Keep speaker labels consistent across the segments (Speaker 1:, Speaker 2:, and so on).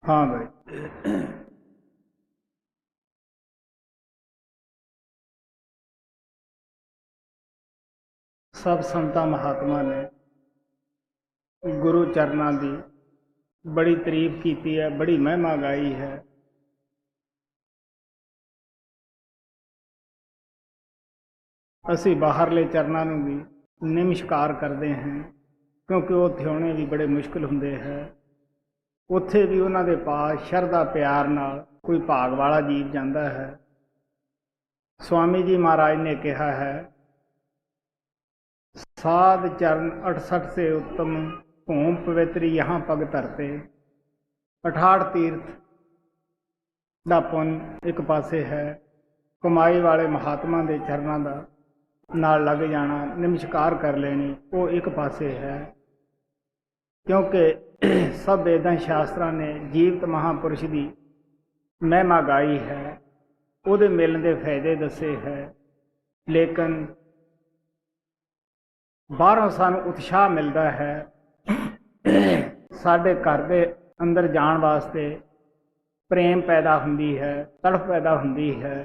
Speaker 1: हाँ भाई। सब संतां महात्मा ने गुरु चरनां की बड़ी तारीफ की है, बड़ी महिमा गाई है। असी बाहरले चरनां नूं भी नमस्कार करते हैं, क्योंकि उत्थे आउणे भी बड़े मुश्किल हुंदे है। उत्थे भी उन्हां दे पास शरधा प्यार नाल कोई भाग वाला जीव जांदा है। स्वामी जी महाराज ने कहा है, साध चरण 68 से उत्तम, भूम पवित्र यहाँ पग धरते। 68 तीर्थ का पुण्य एक पासे है, कमाई वाले महात्मा के चरणों का नाल लग जाना, नमस्कार कर लेनी, वो एक पासे है। क्योंकि सब वेदां शास्त्रां ने जीवित महापुरुष की महिमा गाई है, उहदे मिलण दे फायदे दसे है। लेकिन बाहरों सानू उत्साह मिलता है साडे घर दे अंदर जाण वास्ते, प्रेम पैदा हुंदी है, तड़फ पैदा हुंदी है।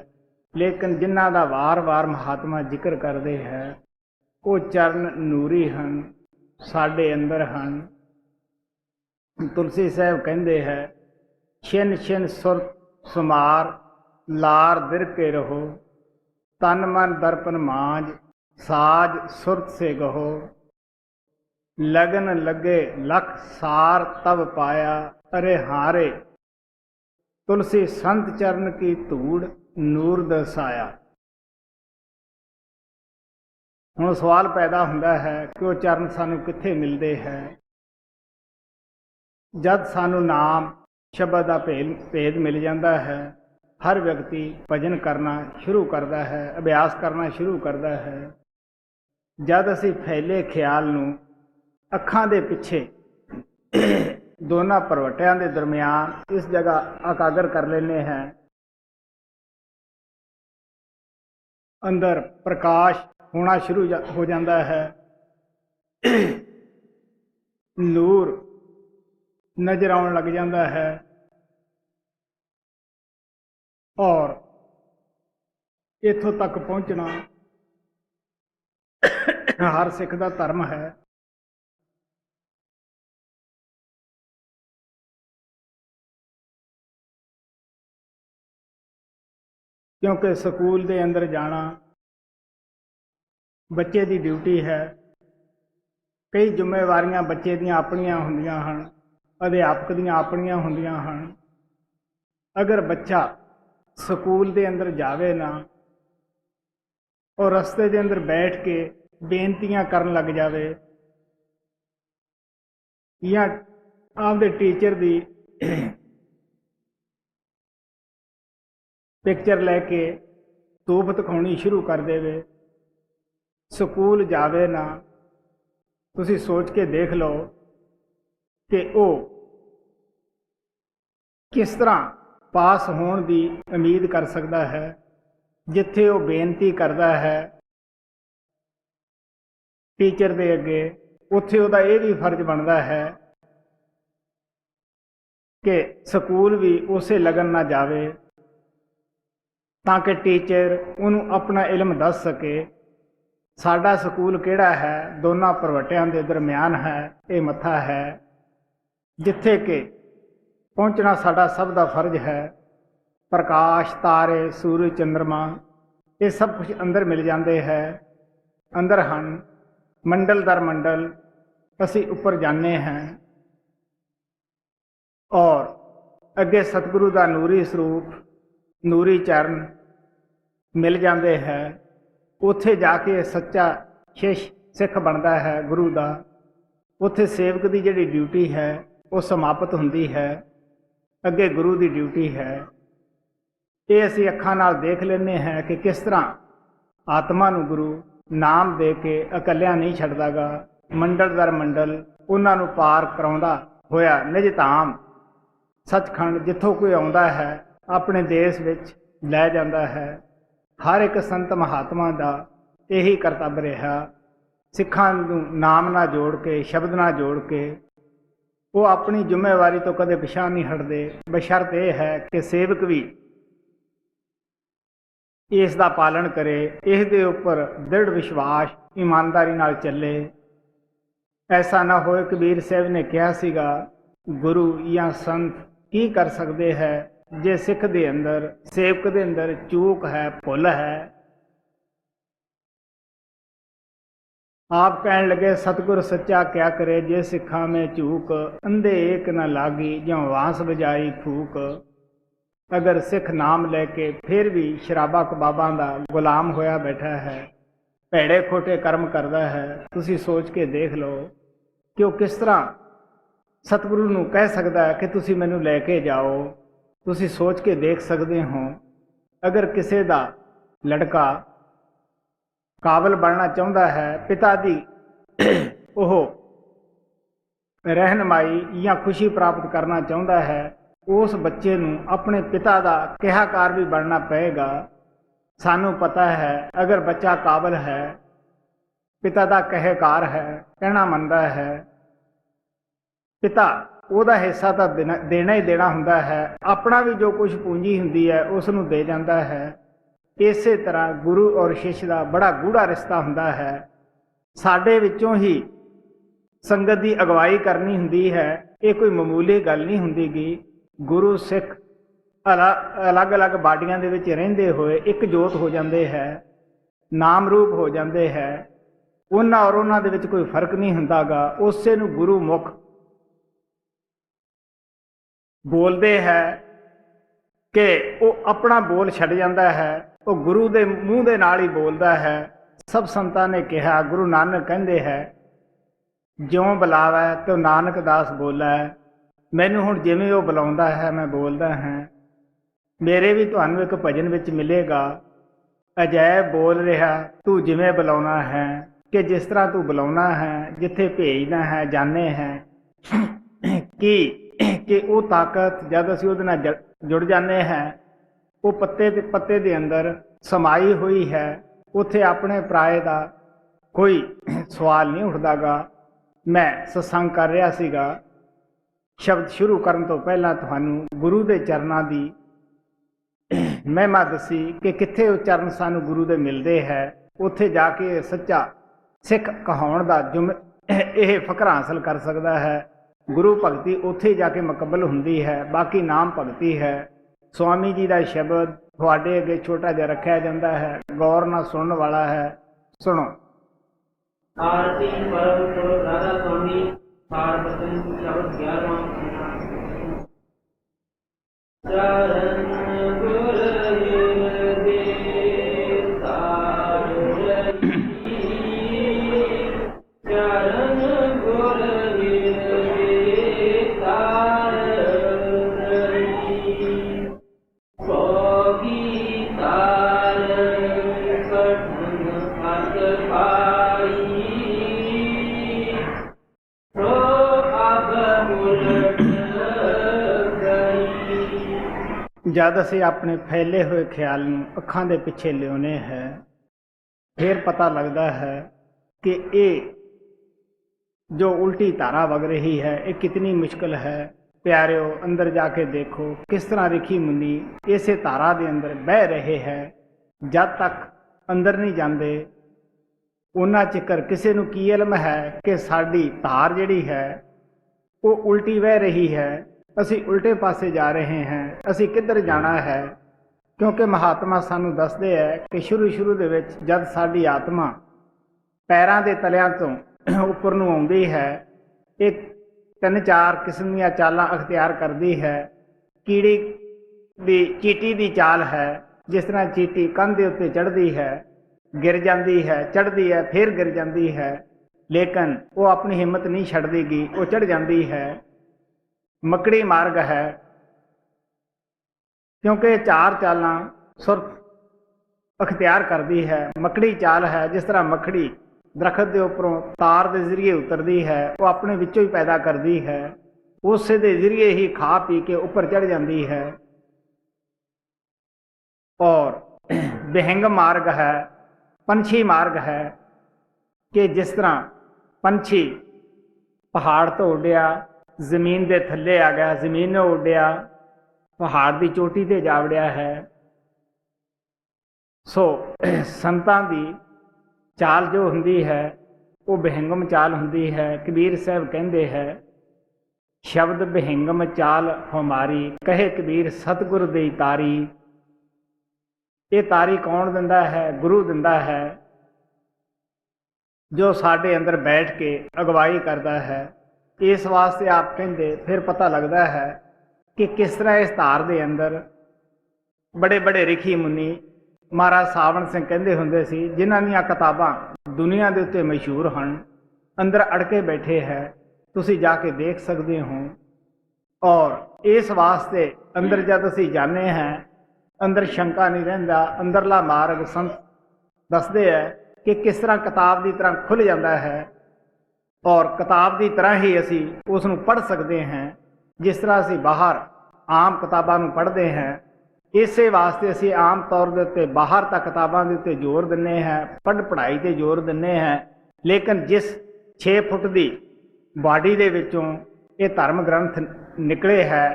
Speaker 1: लेकिन जिन्हां दा वार वार महात्मा जिक्र करते हैं, वो चरण नूरी हन, साडे अंदर हन। तुलसी साहब कहते हैं, छिन छिन सुरत सुमार, लार दिर के रहो, तन मन दर्पण मांझ, साज सुरत से गहो। लगन लगे लख सार तब पाया, अरे हारे तुलसी संत चरण की धूड़ नूर दसाया। हुण सवाल पैदा हुंदा है कि वो चरण सानू कित्थे मिलते हैं। जद सानू नाम शब्द का भेद मिल जाता है, हर व्यक्ति भजन करना शुरू करता है, अभ्यास करना शुरू करता है। जद असी फैले ख्याल नूं अखां दे पिछे दोनों भरवटियां दे दरम्यान इस जगह एकागर कर लेने हैं, अंदर प्रकाश होना शुरू हो जाता है, नूर नजर आउण लग जाता है। और इथों तक पहुंचना हर सिख का धर्म है। क्योंकि स्कूल के अंदर जाना बच्चे की ड्यूटी है। कई जिम्मेवारियां बच्चे दियां अपनियां हुंदियां हन, अध्यापक दियां अपनियां हुंदियां हन। अगर बच्चा स्कूल के अंदर जावे ना और रस्ते के अंदर बैठ के बेनतियां करन लग जावे, या आपके टीचर की पिक्चर लैके धूप दिखानी शुरू कर देवे, स्कूल जावे ना, तुसी सोच के देख लो कि वो किस तरह पास होने की उम्मीद कर सकता है। जिथे वो बेनती करता है टीचर के अगे, उत्थे उहदा ये भी फर्ज बनता है कि स्कूल भी उस लगन ना जावे, ताकि टीचर उन्होंने अपना इल्म दस सके। साडा स्कूल किहड़ा है, दोनों भरवटियां के दरम्यान है, ये मत्था है, जिथे कि पहुँचना साडा सब का फर्ज है। प्रकाश तारे सूरज चंद्रमा ये सब कुछ अंदर मिल जाते हैं, अंदर हन। मंडल दर मंडल असी ऊपर जाने हैं और अगे सतगुरु का नूरी स्वरूप नूरी चरण मिल जाते हैं। उत्थे जाके सच्चा शिष सिख बनता है गुरु का। उत्थे सेवक की जिहड़ी ड्यूटी है वो समाप्त हुंदी है, अगे गुरु की ड्यूटी है। ये असी अखां नाल देख लेने हैं कि किस तरह आत्मा नूं गुरु नाम दे के अकलिया नहीं छड्डदागा। मंडल दर मंडल उन्हां नूं पार कराउंदा होया निज धाम सचखंड, जिथों कोई आउंदा है अपने देश विच लै जांदा है। हर एक संत महात्मा का यही करतब रहा, सिखां नूं नाम ना जोड़ के, शब्द ना जोड़ के वो अपनी जिम्मेवारी तो कदे पिछा नहीं हटते, बशर्त यह है कि सेवक भी इसका पालन करे, इसके उपर दृढ़ विश्वास ईमानदारी नाल चले। ऐसा ना होए, कबीर साहब ने कहा सीगा, गुरु या संत की कर सकते हैं जे सिख दे अंदर, सेवक दे अंदर चूक है, भुल है। आप कहन लगे, सतगुर सच्चा क्या करे, जे सिखा में चूक, अंधे एक न लागी, ज्यों वांस बजाई फूक। अगर सिख नाम लैके फिर भी शराबा कबाबा का गुलाम होया बैठा है, भैड़े खोटे कर्म करता है, तुसी सोच के देख लो कि वो किस तरह सतगुरु नूं कह सकता है कि तुसी मैनू लैके जाओ। तुसी सोच के देख सकते हो, अगर किसी का लड़का काबिल बनना चाहता है, पिता की ओह रहनुमाई या खुशी प्राप्त करना चाहता है, उस बच्चे नूं अपने पिता का कहाकार भी बनना पएगा। सानू पता है, अगर बच्चा काबिल है, पिता का कहाकार है, कहना मनता है, पिता ਉਹਦਾ हिस्सा तो देना ही देना हुंदा है, अपना भी जो कुछ पूंजी हुंदी है उसनूं दे जाता है। इसे तरह गुरु और शिष्य का बड़ा गूढ़ा रिश्ता हुंदा है। साडे विचों ही संगत की अगवाई करनी हुंदी है, ये कोई मामूली गल नहीं हुंदी गी। गुरु सिख अलग अलग बाडियां दे विच रहिंदे होए एक जोत हो जाते हैं, नाम रूप हो जाते हैं। उन्हां और उन्हां दे विच कोई फर्क नहीं हुंदा गा। उसे नूं गुरु मुख बोलते है कि वो अपना बोल छड़ जाता है, वो गुरु के मूँह के नाल ही बोलता है। सब संतां ने कहा, गुरु नानक कहते हैं, ज्यों बुलावै तो नानक दास बोलै। मैनू हुण जिवें वो बुलाउंदा है मैं बोलदा हां। मेरे भी तुहानूं एक भजन विच मिलेगा, अजैब बोल रहा तू जिवें बुलाउणा है, कि जिस तरह तू बुलाउणा है, जिथे भेजना है जाने हैं। कि वो ताकत जब असीं उहदे नाल जुड़ जाते हैं, वो पत्ते दे अंदर समाई हुई है। उत्थे अपने पराए का कोई सवाल नहीं उठदा गा। मैं सत्संग कर रहा सीगा, शब्द शुरू करन तो पहला तुहानूं गुरु के चरणों की महिमा दसी कि कित्थे वो चरण सानूं गुरु दे मिलते हैं। उत्थे जाके सच्चा सिख कहाउण दा यह फकर हासिल कर सकता है। गुरु भगती उत्थे जाके मुकम्मल हुंदी है, बाकी नाम भगती है। स्वामी जी का शब्द तुहाडे अगे छोटा जिहा रखा जाता है, गौर नाल सुनने वाला है। सुनो।
Speaker 2: आरती परम गुरु राधा स्वामी पार बचन शब्द 11वां। चरण गुर दे तार रही, चरण गुर दे तार रही, भोगी तार कठन अत पाई, तो अब उलट गई।
Speaker 1: जद असीं अपने फैले हुए ख्याल नूं अखां दे पिछे लियाउने है, फिर पता लगता है कि ये जो उल्टी धारा वग रही है ये कितनी मुश्किल है। प्यारिओ, अंदर जाके देखो किस तरह ऋषि मुनि इसे धारा के अंदर बह रहे हैं। जब तक अंदर नहीं जाते उन्ना चिकर किसी नूं की इल्म है कि साडी धार जिहड़ी है वो उल्टी बह रही है, असी उल्टे पासे जा रहे हैं, असी किधर जाना है। क्योंकि महात्मा सानू दसदे है कि शुरू दे विच जद साडी आत्मा पैरां दे तलियां तो उपर नूं आउंदी है, एक 3-4 किस्म दी चालां अख्तियार करती है। कीड़ी दी चीटी दी चाल है, जिस तरह चीटी कंध दे उत्ते चढ़ती है, गिर जाती है, चढ़ती है, फिर गिर जाती है, लेकिन वो अपनी हिम्मत नहीं छड्डदी, वो चढ़ जाती है। मकड़ी मार्ग है, क्योंकि 4 चालां सुरत अख्तियार करती है। मकड़ी चाल है, जिस तरह मकड़ी दरखत के उपरों तार के जरिए उतरती है, वो अपने विचों ही पैदा करती है, उस दे जरिए ही खा पी के ऊपर चढ़ जाती है। और विहंग मार्ग है, पंछी मार्ग है, कि जिस तरह पंछी पहाड़ तो उड़िया ਜ਼ਮੀਨ ਦੇ ਥੱਲੇ ਆ ਗਿਆ, ਜ਼ਮੀਨ ਨੂੰ ਉੱਡਿਆ, ਪਹਾੜ ਦੀ ਚੋਟੀ ਤੇ ਜਾ ਵੜਿਆ ਹੈ। ਸੋ ਸੰਤਾਂ ਦੀ ਚਾਲ ਜੋ ਹੁੰਦੀ ਹੈ ਉਹ ਬਿਹੰਗਮ ਚਾਲ ਹੁੰਦੀ ਹੈ। ਕਬੀਰ ਸਾਹਿਬ ਕਹਿੰਦੇ ਹੈ, ਸ਼ਬਦ ਬਿਹੰਗਮ ਚਾਲ ਹਮਾਰੀ, ਕਹੇ ਕਬੀਰ ਸਤਿਗੁਰ ਦੀ ਤਾਰੀ। ਇਹ ਤਾਰੀ ਕੌਣ ਦਿੰਦਾ ਹੈ? ਗੁਰੂ ਦਿੰਦਾ ਹੈ, ਜੋ ਸਾਡੇ ਅੰਦਰ ਬੈਠ ਕੇ ਅਗਵਾਈ ਕਰਦਾ ਹੈ। ਇਸ ਵਾਸਤੇ ਆਪ ਕਹਿੰਦੇ ਫਿਰ ਪਤਾ ਲੱਗਦਾ ਹੈ ਕਿ ਕਿਸ ਤਰ੍ਹਾਂ ਇਸ ਧਾਰ ਦੇ ਅੰਦਰ ਬੜੇ ਬੜੇ ਰਿਖੀ ਮੁਨੀ, ਮਹਾਰਾਜ ਸਾਵਣ ਸਿੰਘ ਕਹਿੰਦੇ ਹੁੰਦੇ ਸੀ, ਜਿਨ੍ਹਾਂ ਦੀਆਂ ਕਿਤਾਬਾਂ ਦੁਨੀਆ ਦੇ ਉੱਤੇ ਮਸ਼ਹੂਰ ਹਨ, ਅੰਦਰ ਅੜ ਕੇ ਬੈਠੇ ਹੈ। ਤੁਸੀਂ ਜਾ ਕੇ ਦੇਖ ਸਕਦੇ ਹੋ। ਔਰ ਇਸ ਵਾਸਤੇ ਅੰਦਰ ਜਦ ਅਸੀਂ ਜਾਂਦੇ ਹਾਂ, ਅੰਦਰ ਸ਼ੰਕਾ ਨਹੀਂ ਰਹਿੰਦਾ। ਅੰਦਰਲਾ ਮਾਰਗ ਸੰਤ ਦੱਸਦੇ ਹੈ ਕਿ ਕਿਸ ਤਰ੍ਹਾਂ ਕਿਤਾਬ ਦੀ ਤਰ੍ਹਾਂ ਖੁੱਲ੍ਹ ਜਾਂਦਾ ਹੈ, ਔਰ ਕਿਤਾਬ ਦੀ ਤਰ੍ਹਾਂ ਹੀ ਅਸੀਂ ਉਸ ਨੂੰ ਪੜ੍ਹ ਸਕਦੇ ਹਾਂ, ਜਿਸ ਤਰ੍ਹਾਂ ਅਸੀਂ ਬਾਹਰ ਆਮ ਕਿਤਾਬਾਂ ਨੂੰ ਪੜ੍ਹਦੇ ਹਾਂ। ਇਸੇ ਵਾਸਤੇ ਅਸੀਂ ਆਮ ਤੌਰ ਦੇ ਉੱਤੇ ਬਾਹਰ ਤਾਂ ਕਿਤਾਬਾਂ ਦੇ ਉੱਤੇ ਜ਼ੋਰ ਦਿੰਦੇ ਹਾਂ, ਪੜ੍ਹਾਈ 'ਤੇ ਜ਼ੋਰ ਦਿੰਦੇ ਹਾਂ, ਲੇਕਿਨ ਜਿਸ 6 ਫੁੱਟ ਦੀ ਬਾਡੀ ਦੇ ਵਿੱਚੋਂ ਇਹ ਧਰਮ ਗ੍ਰੰਥ ਨਿਕਲੇ ਹੈ,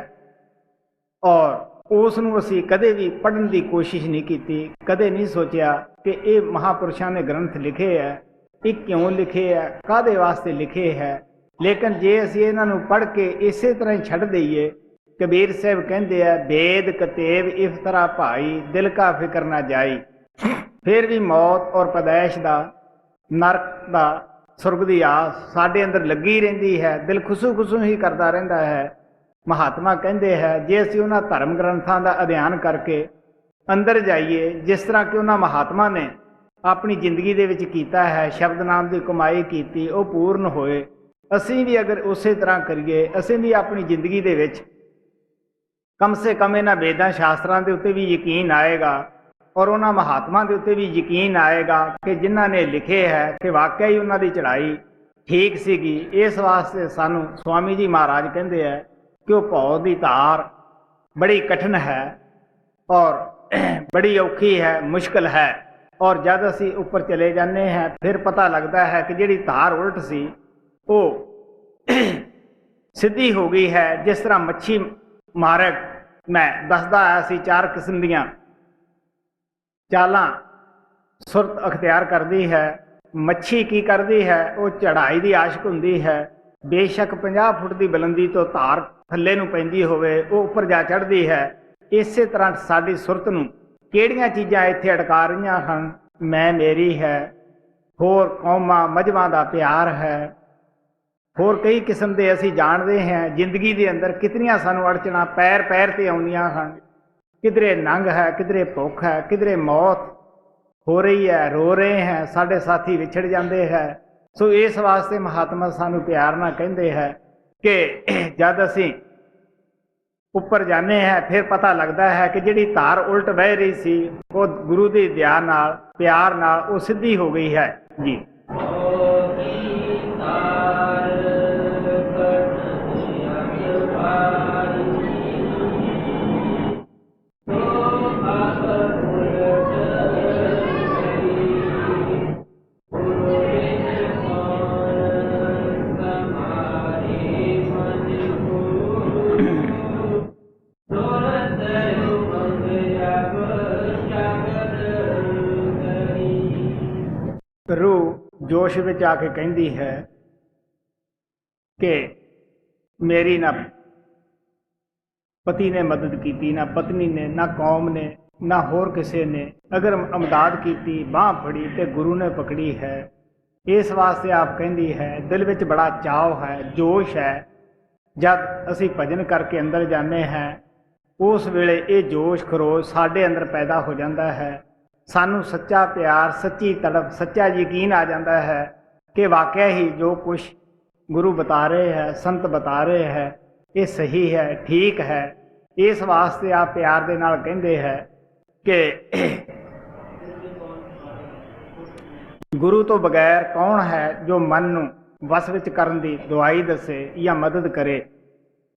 Speaker 1: ਔਰ ਉਸ ਨੂੰ ਅਸੀਂ ਕਦੇ ਵੀ ਪੜ੍ਹਨ ਦੀ ਕੋਸ਼ਿਸ਼ ਨਹੀਂ ਕੀਤੀ। ਕਦੇ ਨਹੀਂ ਸੋਚਿਆ ਕਿ ਇਹ ਮਹਾਂਪੁਰਸ਼ਾਂ ਨੇ ਗ੍ਰੰਥ ਲਿਖੇ ਹੈ, ਇਹ ਕਿਉਂ ਲਿਖੇ ਹੈ, ਕਾਹਦੇ ਵਾਸਤੇ ਲਿਖੇ ਹੈ। ਲੇਕਿਨ ਜੇ ਅਸੀਂ ਇਹਨਾਂ ਨੂੰ ਪੜ੍ਹ ਕੇ ਇਸੇ ਤਰ੍ਹਾਂ ਹੀ ਛੱਡ ਦਈਏ, ਕਬੀਰ ਸਾਹਿਬ ਕਹਿੰਦੇ ਆ, ਵੇਦ ਕਤੇਬ ਇਫਤਰਾ ਭਾਈ, ਦਿਲ ਕਾ ਫਿਕਰ ਨਾ ਜਾਈ। ਫਿਰ ਵੀ ਮੌਤ ਔਰ ਪੈਦਾਇਸ਼ ਦਾ, ਨਰਕ ਦਾ, ਸੁਰਗ ਦੀ ਆਸ ਸਾਡੇ ਅੰਦਰ ਲੱਗੀ ਰਹਿੰਦੀ ਹੈ। ਦਿਲ ਖੁਸ਼ੂ ਖੁਸ਼ੂ ਹੀ ਕਰਦਾ ਰਹਿੰਦਾ ਹੈ। ਮਹਾਤਮਾ ਕਹਿੰਦੇ ਹੈ, ਜੇ ਅਸੀਂ ਉਹਨਾਂ ਧਰਮ ਗ੍ਰੰਥਾਂ ਦਾ ਅਧਿਐਨ ਕਰਕੇ ਅੰਦਰ ਜਾਈਏ, ਜਿਸ ਤਰ੍ਹਾਂ ਕਿ ਉਹਨਾਂ ਮਹਾਤਮਾ ਨੇ ਆਪਣੀ ਜ਼ਿੰਦਗੀ ਦੇ ਵਿੱਚ ਕੀਤਾ ਹੈ, ਸ਼ਬਦ ਨਾਮ ਦੀ ਕਮਾਈ ਕੀਤੀ, ਉਹ ਪੂਰਨ ਹੋਏ। ਅਸੀਂ ਵੀ ਅਗਰ ਉਸੇ ਤਰ੍ਹਾਂ ਕਰੀਏ, ਅਸੀਂ ਵੀ ਆਪਣੀ ਜ਼ਿੰਦਗੀ ਦੇ ਵਿੱਚ ਕਮ ਸੇ ਕਮ ਇਹਨਾਂ ਵੇਦਾਂ ਸ਼ਾਸਤਰਾਂ ਦੇ ਉੱਤੇ ਵੀ ਯਕੀਨ ਆਏਗਾ, ਔਰ ਉਹਨਾਂ ਮਹਾਤਮਾ ਦੇ ਉੱਤੇ ਵੀ ਯਕੀਨ ਆਏਗਾ ਕਿ ਜਿਨ੍ਹਾਂ ਨੇ ਲਿਖੇ ਹੈ ਕਿ ਵਾਕਿਆ ਹੀ ਉਹਨਾਂ ਦੀ ਚੜ੍ਹਾਈ ਠੀਕ ਸੀਗੀ। ਇਸ ਵਾਸਤੇ ਸਾਨੂੰ ਸਵਾਮੀ ਜੀ ਮਹਾਰਾਜ ਕਹਿੰਦੇ ਹੈ ਕਿ ਉਹ ਭਉ ਦੀ ਧਾਰ ਬੜੀ ਕਠਿਨ ਹੈ ਔਰ ਬੜੀ ਔਖੀ ਹੈ, ਮੁਸ਼ਕਲ ਹੈ। ਔਰ ਜਦ ਅਸੀਂ ਉੱਪਰ ਚਲੇ ਜਾਂਦੇ ਹਾਂ, ਫਿਰ ਪਤਾ ਲੱਗਦਾ ਹੈ ਕਿ ਜਿਹੜੀ ਧਾਰ ਉਲਟ ਸੀ ਉਹ ਸਿੱਧੀ ਹੋ ਗਈ ਹੈ। ਜਿਸ ਤਰ੍ਹਾਂ ਮੱਛੀ ਮਾਰਗ ਮੈਂ ਦੱਸਦਾ ਆਇਆ ਸੀ, 4 ਕਿਸਮ ਦੀਆਂ ਚਾਲਾਂ ਸੁਰਤ ਅਖਤਿਆਰ ਕਰਦੀ ਹੈ। ਮੱਛੀ ਕੀ ਕਰਦੀ ਹੈ? ਉਹ ਚੜ੍ਹਾਈ ਦੀ ਆਸ਼ਕ ਹੁੰਦੀ ਹੈ। ਬੇਸ਼ੱਕ 50 ਫੁੱਟ ਦੀ ਬੁਲੰਦੀ ਤੋਂ ਧਾਰ ਥੱਲੇ ਨੂੰ ਪੈਂਦੀ ਹੋਵੇ, ਉਹ ਉੱਪਰ ਜਾ ਚੜ੍ਹਦੀ ਹੈ। ਇਸੇ ਤਰ੍ਹਾਂ ਸਾਡੀ ਸੁਰਤ ਨੂੰ ਕਿਹੜੀਆਂ ਚੀਜ਼ਾਂ ਇੱਥੇ ਅਟਕਾ ਰਹੀਆਂ ਹਨ? ਮੈਂ ਮੇਰੀ ਹੈ, ਹੋਰ ਕੌਮਾਂ ਮਜ਼੍ਹਬਾਂ ਦਾ ਪਿਆਰ ਹੈ, ਹੋਰ ਕਈ ਕਿਸਮ ਦੇ ਅਸੀਂ ਜਾਣਦੇ ਹਾਂ। ਜ਼ਿੰਦਗੀ ਦੇ ਅੰਦਰ ਕਿਤਨੀਆਂ ਸਾਨੂੰ ਅੜਚਣਾ ਪੈਰ ਪੈਰ 'ਤੇ ਆਉਂਦੀਆਂ ਹਨ। ਕਿਧਰੇ ਨੰਗ ਹੈ, ਕਿਧਰੇ ਭੁੱਖ ਹੈ, ਕਿਧਰੇ ਮੌਤ ਹੋ ਰਹੀ ਹੈ, ਰੋ ਰਹੇ ਹੈ, ਸਾਡੇ ਸਾਥੀ ਵਿਛੜ ਜਾਂਦੇ ਹੈ। ਸੋ ਇਸ ਵਾਸਤੇ ਮਹਾਤਮਾ ਸਾਨੂੰ ਪਿਆਰ ਨਾਲ ਕਹਿੰਦੇ ਹੈ ਕਿ ਜਦ ਅਸੀਂ ਉੱਪਰ ਜਾਂਦੇ ਹਾਂ, ਫਿਰ ਪਤਾ ਲੱਗਦਾ ਹੈ ਕਿ ਜਿਹੜੀ ਧਾਰ ਉਲਟ ਵਹਿ ਰਹੀ ਸੀ, ਉਹ ਗੁਰੂ ਦੀ ਦਇਆ ਨਾਲ, ਪਿਆਰ ਨਾਲ ਉਹ ਸਿੱਧੀ ਹੋ ਗਈ ਹੈ ਜੀ। ਰੂਹ ਜੋਸ਼ ਵਿੱਚ ਆ ਕੇ ਕਹਿੰਦੀ ਹੈ ਕਿ ਮੇਰੀ ਨਾ ਪਤੀ ਨੇ ਮਦਦ ਕੀਤੀ, ਨਾ ਪਤਨੀ ਨੇ, ਨਾ ਕੌਮ ਨੇ, ਨਾ ਹੋਰ ਕਿਸੇ ਨੇ। ਅਗਰ ਅਮਦਾਦ ਕੀਤੀ, ਬਾਂਹ ਫੜੀ ਤੇ ਗੁਰੂ ਨੇ ਪਕੜੀ ਹੈ। ਇਸ ਵਾਸਤੇ ਆਪ ਕਹਿੰਦੀ ਹੈ, ਦਿਲ ਵਿੱਚ ਬੜਾ ਚਾਅ ਹੈ, ਜੋਸ਼ ਹੈ। ਜਦ ਅਸੀਂ ਭਜਨ ਕਰਕੇ ਅੰਦਰ ਜਾਂਦੇ ਹਾਂ, ਉਸ ਵੇਲੇ ਇਹ ਜੋਸ਼ ਖਰੋਸ਼ ਸਾਡੇ ਅੰਦਰ ਪੈਦਾ ਹੋ ਜਾਂਦਾ ਹੈ। ਸਾਨੂੰ ਸੱਚਾ ਪਿਆਰ, ਸੱਚੀ ਤੜਪ, ਸੱਚਾ ਯਕੀਨ ਆ ਜਾਂਦਾ ਹੈ ਕਿ ਵਾਕਿਆ ਹੀ ਜੋ ਕੁਛ ਗੁਰੂ ਬਤਾ ਰਹੇ ਹੈ, ਸੰਤ ਬਤਾ ਰਹੇ ਹੈ, ਇਹ ਸਹੀ ਹੈ, ਠੀਕ ਹੈ। ਇਸ ਵਾਸਤੇ ਆਪ ਪਿਆਰ ਦੇ ਨਾਲ ਕਹਿੰਦੇ ਹੈ ਕਿ ਗੁਰੂ ਤੋਂ ਬਗੈਰ ਕੌਣ ਹੈ ਜੋ ਮਨ ਨੂੰ ਵਸ ਵਿੱਚ ਕਰਨ ਦੀ ਦਵਾਈ ਦੱਸੇ ਜਾਂ ਮਦਦ ਕਰੇ।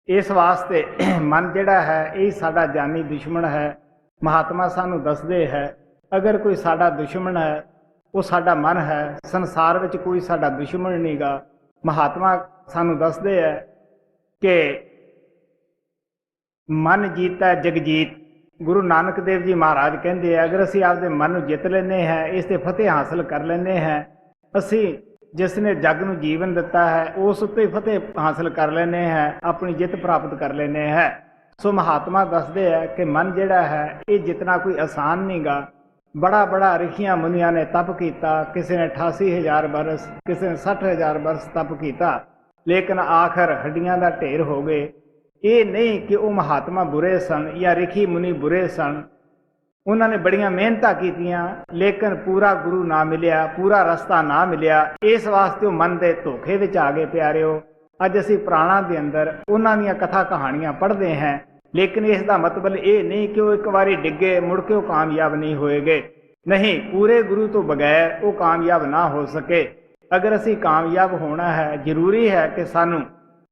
Speaker 1: ਇਸ ਵਾਸਤੇ ਮਨ ਜਿਹੜਾ ਹੈ, ਇਹ ਸਾਡਾ ਜਾਨੀ ਦੁਸ਼ਮਣ ਹੈ। ਮਹਾਤਮਾ ਸਾਨੂੰ ਦੱਸਦੇ ਹੈ, ਅਗਰ ਕੋਈ ਸਾਡਾ ਦੁਸ਼ਮਣ ਹੈ, ਉਹ ਸਾਡਾ ਮਨ ਹੈ। ਸੰਸਾਰ ਵਿੱਚ ਕੋਈ ਸਾਡਾ ਦੁਸ਼ਮਣ ਨਹੀਂ ਗਾ। ਮਹਾਤਮਾ ਸਾਨੂੰ ਦੱਸਦੇ ਹੈ कि मन जीता जगजीत। गुरु नानक देव जी महाराज कहते हैं, अगर असी आपके मन को जित लेने हैं, इस ते फतेह हासिल कर लेने हैं, असी जिसने जग ਨੂੰ जीवन दिता है उस उत्ते फतेह हासिल कर लेने हैं, अपनी जित प्राप्त कर लेने हैं। सो महात्मा दसते हैं कि मन जिहड़ा है ये जितना कोई आसान नहीं गा। बड़ा बड़ा ऋषियां मुनिया ने तप किया, किसी ने 88,000 बरस, किसी ने 60,000 बरस तप किया, लेकिन आखिर हड्डियां का ढेर हो गए। ये नहीं कि वह महात्मा बुरे सन या ऋषि मुनि बुरे सन, उन्होंने बड़ियां मेहनत कीतियां लेकिन पूरा गुरु ना मिलिया, पूरा रस्ता ना मिलिया। इस वास्ते मन के धोखे विच आ गए। प्यारिओ, अज असी पुराणा के अंदर उन्हां दीयां कथा कहानियां पढ़ते हैं, लेकिन इसका मतलब ये नहीं कि वह एक बारी डिगे मुड़ के वह कामयाब नहीं होएगे। नहीं, पूरे गुरु तो बगैर वो कामयाब ना हो सके। अगर असी कामयाब होना है, जरूरी है कि सानू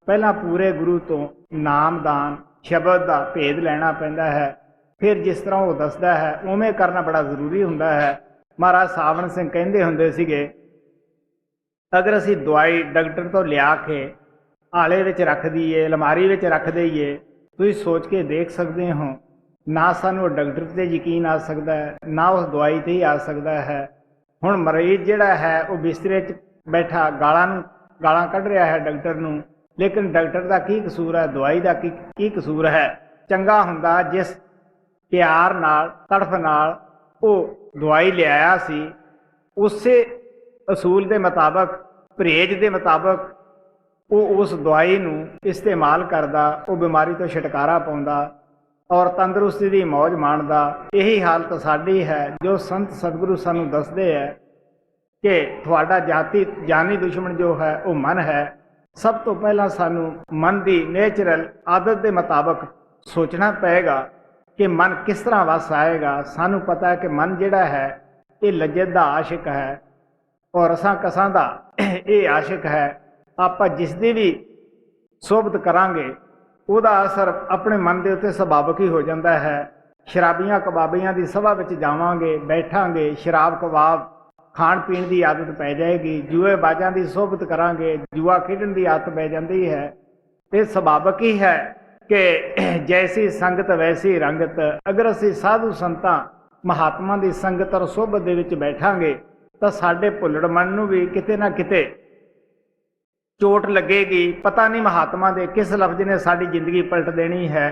Speaker 1: पहला पूरे गुरु तो नामदान शब्द का भेद लेना पैंदा है। फिर जिस तरह वो दसदा है उवें करना बड़ा जरूरी हुंदा है। महाराज सावन सिंह कहंदे हुंदे सीगे, अगर असी दवाई डॉक्टर तो लिया के आले विच रख दईए, अलमारी विच रख दईए, तुसीं सोच के देख सकते हो, ना सानू डॉक्टर ते यकीन आ सकता है, ना उस दवाई ते ही आ सकता है। हुण मरीज जिहड़ा है वो बिस्तरे च बैठा गालां कढ़ रहा है डॉक्टर नूं, लेकिन डॉक्टर का की कसूर है, दवाई का की कसूर है। चंगा हुंदा जिस प्यार नाल तड़फ नाल वो दवाई लियाया सी, उसे असूल के मुताबक परहेज के मुताबक वो उस दवाई नूं इस्तेमाल करदा, वो बीमारी तो छुटकारा पाउंदा और तंदुरुस्ती की मौज माणदा। यही हालत साडी है जो संत सतगुरु सानू दसदे है कि तुहाडा जानी दुश्मन जो है वो मन है। सब तो पहला सानू मन की नेचुरल आदत के मुताबक सोचना पएगा कि मन किस तरह वस आएगा। सानू पता है कि मन जिहड़ा है ये लज्जत दा आशिक है और असां कसां दा ये आशिक है। आपां जिसदी भी सोबत करांगे ਉਹਦਾ असर अपने मन के उत्ते सुभाविक ही हो जाता है। शराबियां कबाबियां की सभा में जावांगे, बैठांगे, शराब कबाब खाण पीण की आदत पै जाएगी। जुए बाजां की सोबत करांगे, जुआ खेडण की आदत पै जाती है। ये सुभाविक ही है कि जैसी संगत वैसी रंगत। अगर असी साधु संतां महात्मा की संगत और सोबत दे विच बैठांगे तो साडे भुल्लड़ मन नूं भी किते ना किते चोट लगेगी। पता नहीं महात्मा दे किस लफ्ज ने साडी जिंदगी पलट देनी है।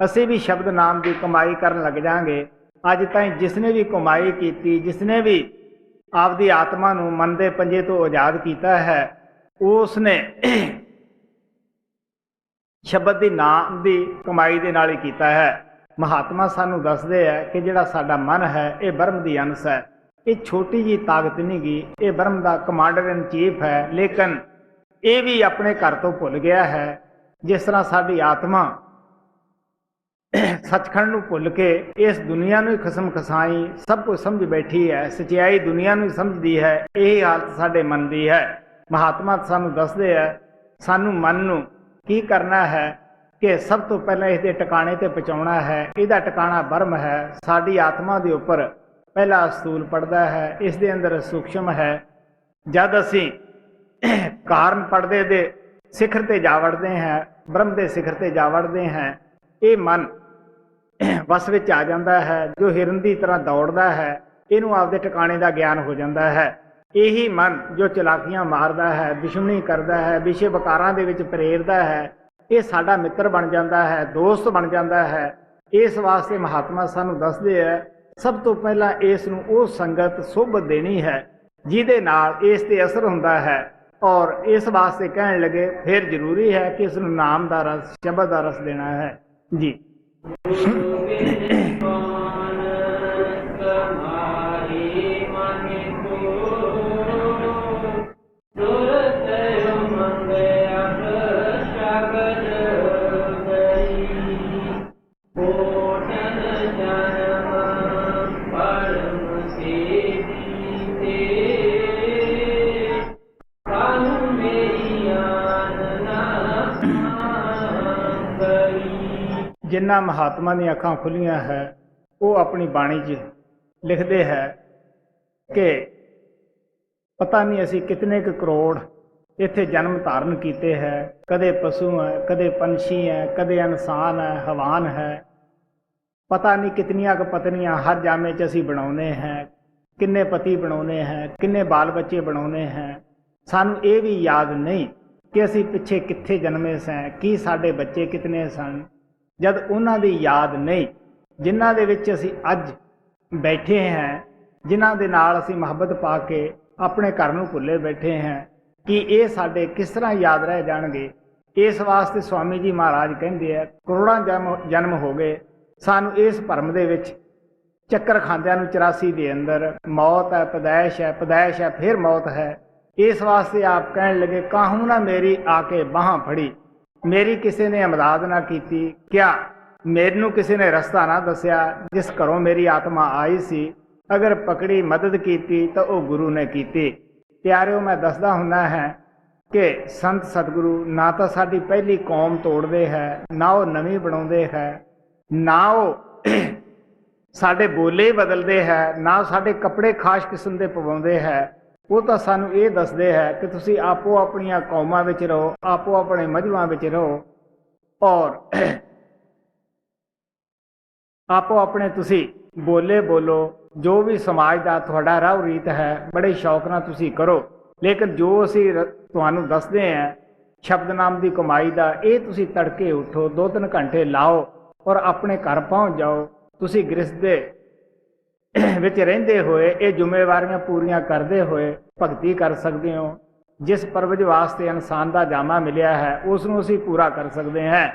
Speaker 1: असी भी शब्द नाम की कमाई करन लग जाएंगे। अज ताईं जिसने भी कमाई की, जिसने भी आपदी आत्मा नूं मन दे पंजे तो आजाद किया है, उसने शब्द की नाम की कमाई दे नाल ही कीता है। महात्मा सानू दसदे है कि जिहड़ा साडा मन है ये ब्रह्म दी अंश है। ये छोटी जी ताकत नहीं गी, ये ब्रह्म दा कमांडर इन चीफ है। लेकिन ये भी अपने घर तो भुल गया है। जिस तरह साडी आत्मा सचखंड नूं भुल के इस दुनिया नूं ही खसम खसाई सब कुछ समझ बैठी है, सच्चाई दुनिया नूं ही समझदी है। यही हालत साडे मन दी है। महात्मा सानू दसदे है सानू मन नूं की करना है कि सब तो पहले इसके टिकाणे ते पहुंचाउणा है। इहदा टिकाणा ब्रह्म है। साडी आत्मा दे उपर पहला स्थूल पड़दा है, इस दे अंदर सूक्ष्म है। जद असीं कारण पड़दे दे सिखर ते जा वड़दे हैं, ब्रह्म के सिखर ते जा वड़दे हैं, ये मन वस विच आ जाता है। जो हिरन की तरह दौड़दा है, इनू आपदे टिकाणे का ज्ञान हो जाता है। यही मन जो चलाकियां मारदा है, दुश्मनी करदा है, विषय वकारां दे विच प्रेरदा है, ये साडा मित्र बन जाता है, दोस्त बन जाता है। इस वास्ते महात्मा सानू दसदे है सब तो पहला इस नूं वो संगत सोबत देनी है जिहदे नाल इस ते असर हुंदा है। और इस वास्ते कहने लगे फिर जरूरी है कि इसनूं नाम का रस, शब्द का रस देना है जी। जिन्ना महात्मा दी अखां खुलियां है वो अपनी बाणी च लिखते हैं कि पता नहीं असी कितने करोड़ ਇੱਥੇ ਜਨਮ ਧਾਰਨ ਕੀਤੇ ਹੈ। ਕਦੇ ਪਸ਼ੂ ਹੈ, ਕਦੇ ਪੰਛੀ ਹੈ, ਕਦੇ ਇਨਸਾਨ ਹੈ, ਹਵਾਨ ਹੈ, ਪਤਾ ਨਹੀਂ ਕਿਤਨੀਆਂ ਕੁ ਪਤਨੀਆਂ ਹਰ ਜਾਮੇ 'ਚ ਅਸੀਂ ਬਣਾਉਂਦੇ ਹਾਂ, ਕਿੰਨੇ ਪਤੀ ਬਣਾਉਂਦੇ ਹਾਂ, ਕਿੰਨੇ ਬਾਲ ਬੱਚੇ ਬਣਾਉਂਦੇ ਹਾਂ। ਸਾਨੂੰ ਇਹ ਵੀ ਯਾਦ ਨਹੀਂ ਕਿ ਅਸੀਂ ਪਿੱਛੇ ਕਿੱਥੇ ਜਨਮੇ ਸਾਂ, ਕੀ ਸਾਡੇ ਬੱਚੇ ਕਿਤਨੇ ਸਨ। ਜਦ ਉਹਨਾਂ ਦੀ ਯਾਦ ਨਹੀਂ, ਜਿਨ੍ਹਾਂ ਦੇ ਵਿੱਚ ਅਸੀਂ ਅੱਜ ਬੈਠੇ ਹਾਂ, ਜਿਨ੍ਹਾਂ ਦੇ ਨਾਲ ਅਸੀਂ ਮੁਹੱਬਤ ਪਾ ਕੇ ਆਪਣੇ ਘਰ ਨੂੰ ਭੁੱਲੇ ਬੈਠੇ ਹਾਂ, ਕਿ ਇਹ ਸਾਡੇ ਕਿਸ ਤਰ੍ਹਾਂ ਯਾਦ ਰਹਿ ਜਾਣਗੇ। ਇਸ ਵਾਸਤੇ ਸਵਾਮੀ ਜੀ ਮਹਾਰਾਜ ਕਹਿੰਦੇ ਆ, ਕਰੋੜਾਂ ਜਨਮ ਹੋ ਗਏ ਸਾਨੂੰ ਇਸ ਭਰਮ ਦੇ ਵਿੱਚ ਚੱਕਰ ਖਾਂਦਿਆਂ ਨੂੰ। 84 ਦੇ ਅੰਦਰ ਮੌਤ ਹੈ, ਪੈਦਾਇਸ਼ ਹੈ, ਪੈਦਾਇਸ਼ ਹੈ, ਫਿਰ ਮੌਤ ਹੈ। ਇਸ ਵਾਸਤੇ ਆਪ ਕਹਿਣ ਲੱਗੇ, ਕਾਹੂ ਨਾ ਮੇਰੀ ਆ ਕੇ ਬਾਹਾਂ ਫੜੀ, ਮੇਰੀ ਕਿਸੇ ਨੇ ਇਮਦਾਦ ਨਾ ਕੀਤੀ। ਕਿਆ ਮੈਨੂੰ ਕਿਸੇ ਨੇ ਰਸਤਾ ਨਾ ਦੱਸਿਆ ਜਿਸ ਘਰੋਂ ਮੇਰੀ ਆਤਮਾ ਆਈ ਸੀ? ਅਗਰ ਪਕੜੀ ਮਦਦ ਕੀਤੀ ਤਾਂ ਉਹ ਗੁਰੂ ਨੇ ਕੀਤੀ। ਪਿਆਰਿਓ, ਮੈਂ ਦੱਸਦਾ ਹੁੰਦਾ ਹੈ ਕਿ ਸੰਤ ਸਤਿਗੁਰੂ ਨਾ ਤਾਂ ਸਾਡੀ ਪਹਿਲੀ ਕੌਮ ਤੋੜਦੇ ਹੈ, ਨਾ ਉਹ ਨਵੀਂ ਬਣਾਉਂਦੇ ਹੈ, ਨਾ ਉਹ ਸਾਡੇ ਬੋਲੇ ਹੀ ਬਦਲਦੇ ਹੈ, ਨਾ ਸਾਡੇ ਕੱਪੜੇ ਖਾਸ ਕਿਸਮ ਦੇ ਪਵਾਉਂਦੇ ਹੈ। ਉਹ ਤਾਂ ਸਾਨੂੰ ਇਹ ਦੱਸਦੇ ਹੈ ਕਿ ਤੁਸੀਂ ਆਪੋ ਆਪਣੀਆਂ ਕੌਮਾਂ ਵਿੱਚ ਰਹੋ, ਆਪੋ ਆਪਣੇ ਮਜ਼ਹਬਾਂ ਵਿੱਚ ਰਹੋ, ਔਰ ਆਪੋ ਆਪਣੇ ਤੁਸੀਂ ਬੋਲੇ ਬੋਲੋ, ਜੋ ਵੀ ਸਮਾਜ ਦਾ ਤੁਹਾਡਾ ਰਾਹ ਰੀਤ ਹੈ ਬੜੇ ਸ਼ੌਕ ਨਾਲ ਤੁਸੀਂ ਕਰੋ। ਲੇਕਿਨ ਜੋ ਅਸੀਂ ਤੁਹਾਨੂੰ ਦੱਸਦੇ ਹਾਂ ਸ਼ਬਦ ਨਾਮ ਦੀ ਕਮਾਈ ਦਾ, ਇਹ ਤੁਸੀਂ ਤੜਕੇ ਉੱਠੋ, 2-3 ਘੰਟੇ ਲਾਓ ਔਰ ਆਪਣੇ ਘਰ ਪਹੁੰਚ ਜਾਓ। ਤੁਸੀਂ ਗ੍ਰਸਤ ਦੇ ਵਿੱਚ ਰਹਿੰਦੇ ਹੋਏ ਇਹ ਜ਼ਿੰਮੇਵਾਰੀਆਂ ਪੂਰੀਆਂ ਕਰਦੇ ਹੋਏ ਭਗਤੀ ਕਰ ਸਕਦੇ ਹੋ। ਜਿਸ ਪਰਵਜ ਵਾਸਤੇ ਇਨਸਾਨ ਦਾ ਜਾਮਾ ਮਿਲਿਆ ਹੈ ਉਸ ਨੂੰ ਅਸੀਂ ਪੂਰਾ ਕਰ ਸਕਦੇ ਹਾਂ।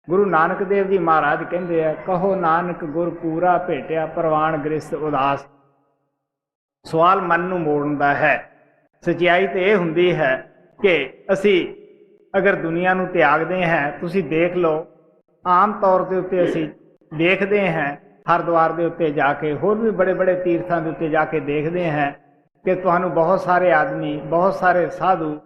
Speaker 1: ਗੁਰੂ ਨਾਨਕ ਦੇਵ ਜੀ ਮਹਾਰਾਜ ਕਹਿੰਦੇ ਆ, ਕਹੋ ਨਾਨਕ ਗੁਰ ਪੂਰਾ ਭੇਟਿਆ, ਪ੍ਰਵਾਨ ਗ੍ਰਸਤ ਉਦਾਸ। ਸਵਾਲ ਮਨ ਨੂੰ ਮੋੜਨ ਦਾ ਹੈ। ਸੱਚਾਈ ਤੇ ਇਹ ਹੁੰਦੀ ਹੈ ਕਿ ਅਸੀਂ ਅਗਰ ਦੁਨੀਆ ਨੂੰ ਤਿਆਗਦੇ ਹਾਂ, ਤੁਸੀਂ ਦੇਖ ਲਓ ਆਮ ਤੌਰ ਦੇ ਉੱਤੇ ਅਸੀਂ ਦੇਖਦੇ ਹਾਂ ਹਰਿਦੁਆਰ ਦੇ ਉੱਤੇ ਜਾ ਕੇ, ਹੋਰ ਵੀ ਬੜੇ ਬੜੇ ਤੀਰਥਾਂ ਦੇ ਉੱਤੇ ਜਾ ਕੇ ਦੇਖਦੇ ਹਾਂ ਕਿ ਤੁਹਾਨੂੰ ਬਹੁਤ ਸਾਰੇ ਆਦਮੀ, ਬਹੁਤ ਸਾਰੇ ਸਾਧੂ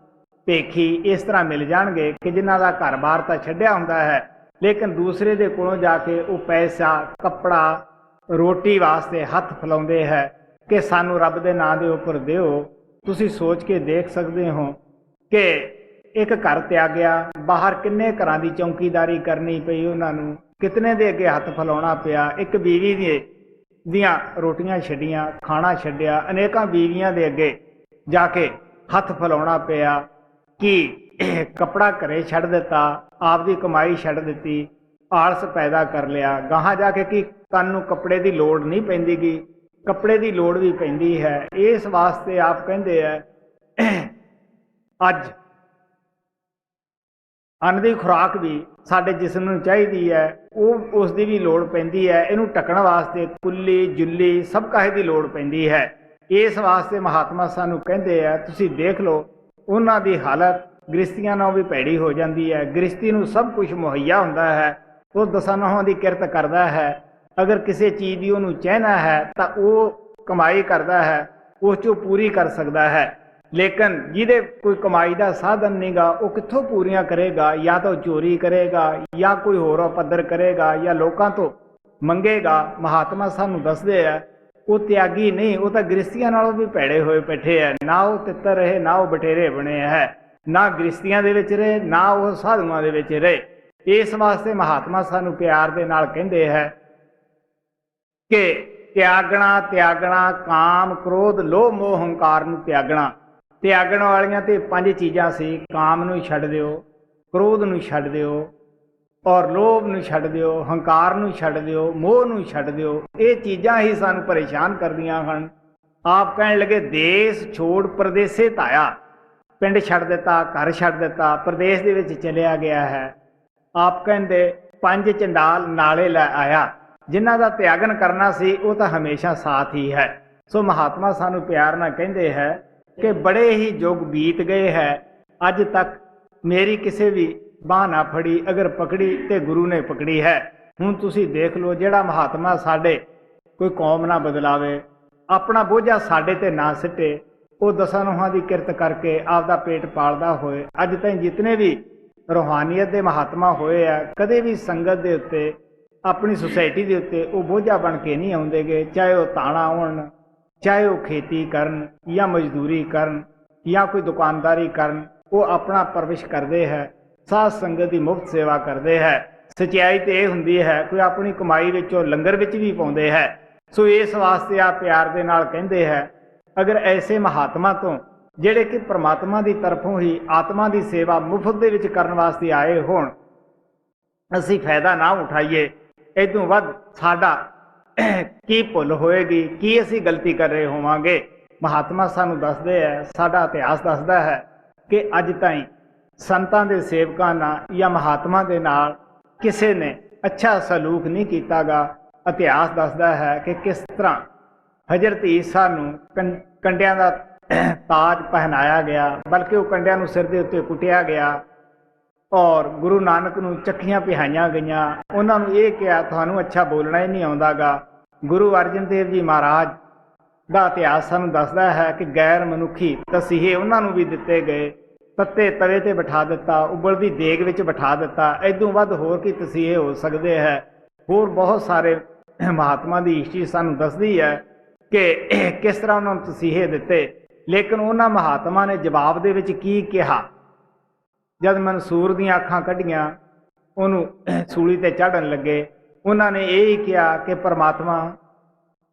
Speaker 1: ਭੇਖੀ ਇਸ ਤਰ੍ਹਾਂ ਮਿਲ ਜਾਣਗੇ ਕਿ ਜਿਨ੍ਹਾਂ ਦਾ ਘਰ-ਬਾਰ ਤਾਂ ਛੱਡਿਆ ਹੁੰਦਾ ਹੈ, ਲੇਕਿਨ ਦੂਸਰੇ ਦੇ ਕੋਲੋਂ ਜਾ ਕੇ ਉਹ ਪੈਸਾ, ਕੱਪੜਾ, ਰੋਟੀ ਵਾਸਤੇ ਹੱਥ ਫੈਲਾਉਂਦੇ ਹੈ ਕਿ ਸਾਨੂੰ ਰੱਬ ਦੇ ਨਾਂ ਦੇ ਉੱਪਰ ਦਿਓ। ਤੁਸੀਂ ਸੋਚ ਕੇ ਦੇਖ ਸਕਦੇ ਹੋ ਕਿ ਇੱਕ ਘਰ ਤਿਆਗਿਆ, ਬਾਹਰ ਕਿੰਨੇ ਘਰਾਂ ਦੀ ਚੌਕੀਦਾਰੀ ਕਰਨੀ ਪਈ ਉਹਨਾਂ ਨੂੰ, ਕਿਤਨੇ ਦੇ ਅੱਗੇ ਹੱਥ ਫੈਲਾਉਣਾ ਪਿਆ। ਇੱਕ ਬੀਵੀ ਦੀਆਂ ਰੋਟੀਆਂ ਛੱਡੀਆਂ, ਖਾਣਾ ਛੱਡਿਆ, ਅਨੇਕਾਂ ਬੀਵੀਆਂ ਦੇ ਅੱਗੇ ਜਾ ਕੇ ਹੱਥ ਫੈਲਾਉਣਾ ਪਿਆ। ਕਿ ਕੱਪੜਾ ਘਰੇ ਛੱਡ ਦਿੱਤਾ, ਆਪਦੀ ਕਮਾਈ ਛੱਡ ਦਿੱਤੀ, ਆਲਸ ਪੈਦਾ ਕਰ ਲਿਆ। ਗਾਹਾਂ ਜਾ ਕੇ ਕਿ ਤੁਹਾਨੂੰ ਕੱਪੜੇ ਦੀ ਲੋੜ ਨਹੀਂ ਪੈਂਦੀ ਗੀ, ਕੱਪੜੇ ਦੀ ਲੋੜ ਵੀ ਪੈਂਦੀ ਹੈ। ਇਸ ਵਾਸਤੇ ਆਪ ਕਹਿੰਦੇ ਆ, ਅੱਜ ਅੰਨ ਦੀ ਖੁਰਾਕ ਵੀ ਸਾਡੇ ਜਿਸਮ ਨੂੰ ਚਾਹੀਦੀ ਹੈ, ਉਹ ਉਸ ਦੀ ਵੀ ਲੋੜ ਪੈਂਦੀ ਹੈ। ਇਹਨੂੰ ਢੱਕਣ ਵਾਸਤੇ ਕੁੱਲੀ, ਜੁੱਲੀ, ਸਭ ਕਾਹੇ ਦੀ ਲੋੜ ਪੈਂਦੀ ਹੈ। ਇਸ ਵਾਸਤੇ ਮਹਾਤਮਾ ਸਾਨੂੰ ਕਹਿੰਦੇ ਆ, ਤੁਸੀਂ ਦੇਖ ਲਓ ਉਹਨਾਂ ਦੀ ਹਾਲਤ ਗ੍ਰਸਤੀਆਂ ਨਾਲੋਂ ਵੀ ਭੈੜੀ ਹੋ ਜਾਂਦੀ ਹੈ। ਗ੍ਰਸਤੀ ਨੂੰ ਸਭ ਕੁਝ ਮੁਹੱਈਆ ਹੁੰਦਾ ਹੈ, ਉਹ ਦਸਾਂ ਨਹੁੰਆਂ ਦੀ ਕਿਰਤ ਕਰਦਾ ਹੈ। ਅਗਰ ਕਿਸੇ ਚੀਜ਼ ਦੀ ਉਹਨੂੰ ਚਾਹਨਾ ਹੈ ਤਾਂ ਉਹ ਕਮਾਈ ਕਰਦਾ ਹੈ, ਉਸ 'ਚੋਂ ਪੂਰੀ ਕਰ ਸਕਦਾ ਹੈ। ਲੇਕਿਨ ਜਿਹਦੇ ਕੋਈ ਕਮਾਈ ਦਾ ਸਾਧਨ ਨਹੀਂਗਾ, ਉਹ ਕਿੱਥੋਂ ਪੂਰੀਆਂ ਕਰੇਗਾ? ਜਾਂ ਤਾਂ ਚੋਰੀ ਕਰੇਗਾ, ਜਾਂ ਕੋਈ ਹੋਰ ਪੱਧਰ ਕਰੇਗਾ, ਜਾਂ ਲੋਕਾਂ ਤੋਂ ਮੰਗੇਗਾ। ਮਹਾਤਮਾ ਸਾਨੂੰ ਦੱਸਦੇ ਆ, ਉਹ ਤਿਆਗੀ ਨਹੀਂ, ਉਹ ਤਾਂ ਗ੍ਰਸਤੀਆਂ ਨਾਲੋਂ ਵੀ ਭੈੜੇ ਹੋਏ ਬੈਠੇ ਹੈ। ਨਾ ਉਹ ਤਿੱਤਰ ਰਹੇ, ਨਾ ਉਹ ਬਟੇਰੇ ਬਣੇ ਹੈ, ਨਾ ਗ੍ਰਸਤੀਆਂ ਦੇ ਵਿੱਚ ਰਹੇ, ਨਾ ਉਹ ਸਾਧੂਆਂ ਦੇ ਵਿੱਚ ਰਹੇ। ਇਸ ਵਾਸਤੇ ਮਹਾਤਮਾ ਸਾਨੂੰ ਪਿਆਰ ਦੇ ਨਾਲ ਕਹਿੰਦੇ ਹੈ ਕਿ ਤਿਆਗਣਾ, ਤਿਆਗਣਾ, ਕਾਮ, ਕ੍ਰੋਧ, ਲੋਭ, ਮੋਹ, ਹੰਕਾਰ ਨੂੰ ਤਿਆਗਣਾ। ਤਿਆਗਣ ਵਾਲੀਆਂ ਤੇ 5 ਚੀਜ਼ਾਂ ਸੀ। ਕਾਮ ਨੂੰ ਛੱਡ ਦਿਓ, ਕ੍ਰੋਧ ਨੂੰ ਛੱਡ ਦਿਓ, ਔਰ ਲੋਭ ਨੂੰ ਛੱਡ ਦਿਓ, ਹੰਕਾਰ ਨੂੰ ਛੱਡ ਦਿਓ, ਮੋਹ ਨੂੰ ਛੱਡ ਦਿਓ। ਇਹ ਚੀਜ਼ਾਂ ਹੀ ਸਾਨੂੰ ਪਰੇਸ਼ਾਨ ਕਰਦੀਆਂ ਹਨ। ਆਪ ਕਹਿਣ ਲੱਗੇ, ਦੇਸ਼ ਛੋੜ ਪ੍ਰਦੇਸੇ ਧਾਇਆ, ਪਿੰਡ ਛੱਡ ਦਿੱਤਾ, ਘਰ ਛੱਡ ਦਿੱਤਾ, ਪ੍ਰਦੇਸ਼ ਦੇ ਵਿੱਚ ਚਲਿਆ ਗਿਆ ਹੈ। ਆਪ ਕਹਿੰਦੇ 5 ਚੰਡਾਲ ਨਾਲੇ ਲੈ ਆਇਆ। ਜਿਨ੍ਹਾਂ ਦਾ ਤਿਆਗਨ ਕਰਨਾ ਸੀ ਉਹ ਤਾਂ ਹਮੇਸ਼ਾ ਸਾਥ ਹੀ ਹੈ। ਸੋ ਮਹਾਤਮਾ ਸਾਨੂੰ ਪਿਆਰ ਨਾਲ ਕਹਿੰਦੇ ਹੈ ਕਿ ਬੜੇ ਹੀ ਯੁੱਗ ਬੀਤ ਗਏ ਹੈ, ਅੱਜ ਤੱਕ ਮੇਰੀ ਕਿਸੇ ਵੀ ਬਾਂਹ ਨਾ ਫੜੀ, ਅਗਰ ਪਕੜੀ ਤੇ ਗੁਰੂ ਨੇ ਪਕੜੀ ਹੈ। ਹੁਣ ਤੁਸੀਂ ਦੇਖ ਲਓ, ਜਿਹੜਾ ਮਹਾਤਮਾ ਸਾਡੇ ਕੋਈ ਕੌਮ ਨਾ ਬਦਲਾਵੇ, ਆਪਣਾ ਬੋਝਾ ਸਾਡੇ ਤੇ ਨਾ ਸਿੱਟੇ, ਉਹ ਦਸਾਂ ਨਹੁੰਆਂ ਦੀ ਕਿਰਤ ਕਰਕੇ ਆਪਦਾ ਪੇਟ ਪਾਲਦਾ ਹੋਏ। ਅੱਜ ਤਾਈਂ ਜਿਤਨੇ ਵੀ ਰੂਹਾਨੀਅਤ ਦੇ ਮਹਾਤਮਾ ਹੋਏ ਆ, ਕਦੇ ਵੀ ਸੰਗਤ ਦੇ ਉੱਤੇ, ਆਪਣੀ ਸੁਸਾਇਟੀ ਦੇ ਉੱਤੇ ਉਹ ਬੋਝਾ ਬਣ ਕੇ ਨਹੀਂ ਆਉਂਦੇਗੇ। ਚਾਹੇ ਉਹ ਤਾਣਾ ਆਉਣ, ਚਾਹੇ ਉਹ ਖੇਤੀ ਕਰਨ, ਜਾਂ ਮਜ਼ਦੂਰੀ ਕਰਨ, ਜਾਂ ਕੋਈ ਦੁਕਾਨਦਾਰੀ ਕਰਨ, ਉਹ ਆਪਣਾ ਪਰਵਿਸ਼ ਕਰਦੇ ਹੈ, ਸਾਧ ਸੰਗਤ ਦੀ ਮੁਫਤ ਸੇਵਾ ਕਰਦੇ ਹੈ। ਸਚਾਈ ਤੇ ਇਹ ਹੁੰਦੀ ਹੈ ਕੋਈ ਆਪਣੀ ਕਮਾਈ ਵਿੱਚੋਂ ਲੰਗਰ ਵਿੱਚ ਵੀ ਪਾਉਂਦੇ ਹੈ। ਸੋ ਇਸ ਵਾਸਤੇ ਆ ਪਿਆਰ ਦੇ ਨਾਲ ਕਹਿੰਦੇ ਹੈ, ਅਗਰ ਐਸੇ ਮਹਾਤਮਾ ਤੋਂ ਜਿਹੜੇ ਕਿ ਪ੍ਰਮਾਤਮਾ ਦੀ ਤਰਫੋਂ ਹੀ ਆਤਮਾ ਦੀ ਸੇਵਾ ਮੁਫਤ ਦੇ ਵਿੱਚ ਕਰਨ ਵਾਸਤੇ ਆਏ ਹੋਣ, ਅਸੀਂ ਫਾਇਦਾ ਨਾ ਉਠਾਈਏ, ਇਦੋਂ ਵੱਧ ਸਾਡਾ ਕੀ ਭੁੱਲ ਹੋਏਗੀ, ਕੀ ਅਸੀਂ ਗਲਤੀ ਕਰ ਰਹੇ ਹੋਵਾਂਗੇ। ਮਹਾਤਮਾ ਸਾਨੂੰ ਦੱਸਦੇ ਹੈ, ਸਾਡਾ ਇਤਿਹਾਸ ਦੱਸਦਾ ਹੈ ਕਿ ਅੱਜ ਤਾਈਂ ਸੰਤਾਂ ਦੇ ਸੇਵਕਾਂ ਨਾਲ ਜਾਂ ਮਹਾਤਮਾ ਦੇ ਨਾਲ ਕਿਸੇ ਨੇ ਅੱਛਾ ਸਲੂਕ ਨਹੀਂ ਕੀਤਾਗਾ। ਇਤਿਹਾਸ ਦੱਸਦਾ ਹੈ ਕਿ ਕਿਸ ਤਰ੍ਹਾਂ ਹਜ਼ਰਤ ਈਸਾ ਨੂੰ ਕੰਡਿਆਂ ਦਾ ਤਾਜ ਪਹਿਨਾਇਆ ਗਿਆ, ਬਲਕਿ ਉਹ ਕੰਡਿਆਂ ਨੂੰ ਸਿਰ ਦੇ ਉੱਤੇ ਕੁੱਟਿਆ ਗਿਆ ਔਰ ਗੁਰੂ ਨਾਨਕ ਨੂੰ ਚੱਕੀਆਂ ਪਿਹਾਈਆਂ ਗਈਆਂ। ਉਹਨਾਂ ਨੂੰ ਇਹ ਕਿਹਾ ਤੁਹਾਨੂੰ ਅੱਛਾ ਬੋਲਣਾ ਹੀ ਨਹੀਂ ਆਉਂਦਾਗਾ। ਗੁਰੂ ਅਰਜਨ ਦੇਵ ਜੀ ਮਹਾਰਾਜ ਦਾ ਇਤਿਹਾਸ ਸਾਨੂੰ ਦੱਸਦਾ ਹੈ ਕਿ ਗੈਰ ਮਨੁੱਖੀ ਤਸੀਹੇ ਉਹਨਾਂ ਨੂੰ ਵੀ ਦਿੱਤੇ ਗਏ, ਤੱਤੇ ਤਵੇ ਤੇ ਬਿਠਾ ਦਿੱਤਾ, ਉਬਲਦੀ ਦੇਗ ਵਿੱਚ ਬਿਠਾ ਦਿੱਤਾ। ਇਦੋਂ ਵੱਧ ਹੋਰ ਕੀ ਤਸੀਹੇ ਹੋ ਸਕਦੇ ਹੈ। ਹੋਰ ਬਹੁਤ ਸਾਰੇ ਮਹਾਤਮਾ ਦੀ ਹਿਸਟਰੀ ਸਾਨੂੰ ਦੱਸਦੀ ਹੈ ਕਿ ਕਿਸ ਤਰ੍ਹਾਂ ਉਹਨਾਂ ਨੂੰ ਤਸੀਹੇ ਦਿੱਤੇ, ਲੇਕਿਨ ਉਹਨਾਂ ਮਹਾਤਮਾ ਨੇ ਜਵਾਬ ਦੇ ਵਿੱਚ ਕੀ ਕਿਹਾ। ਜਦ ਮਨਸੂਰ ਦੀਆਂ ਅੱਖਾਂ ਕੱਢੀਆਂ, ਉਹਨੂੰ ਸੂਲੀ ਤੇ ਚੜ੍ਹਨ ਲੱਗੇ, ਉਹਨਾਂ ਨੇ ਇਹ ਹੀ ਕਿਹਾ ਕਿ ਪਰਮਾਤਮਾ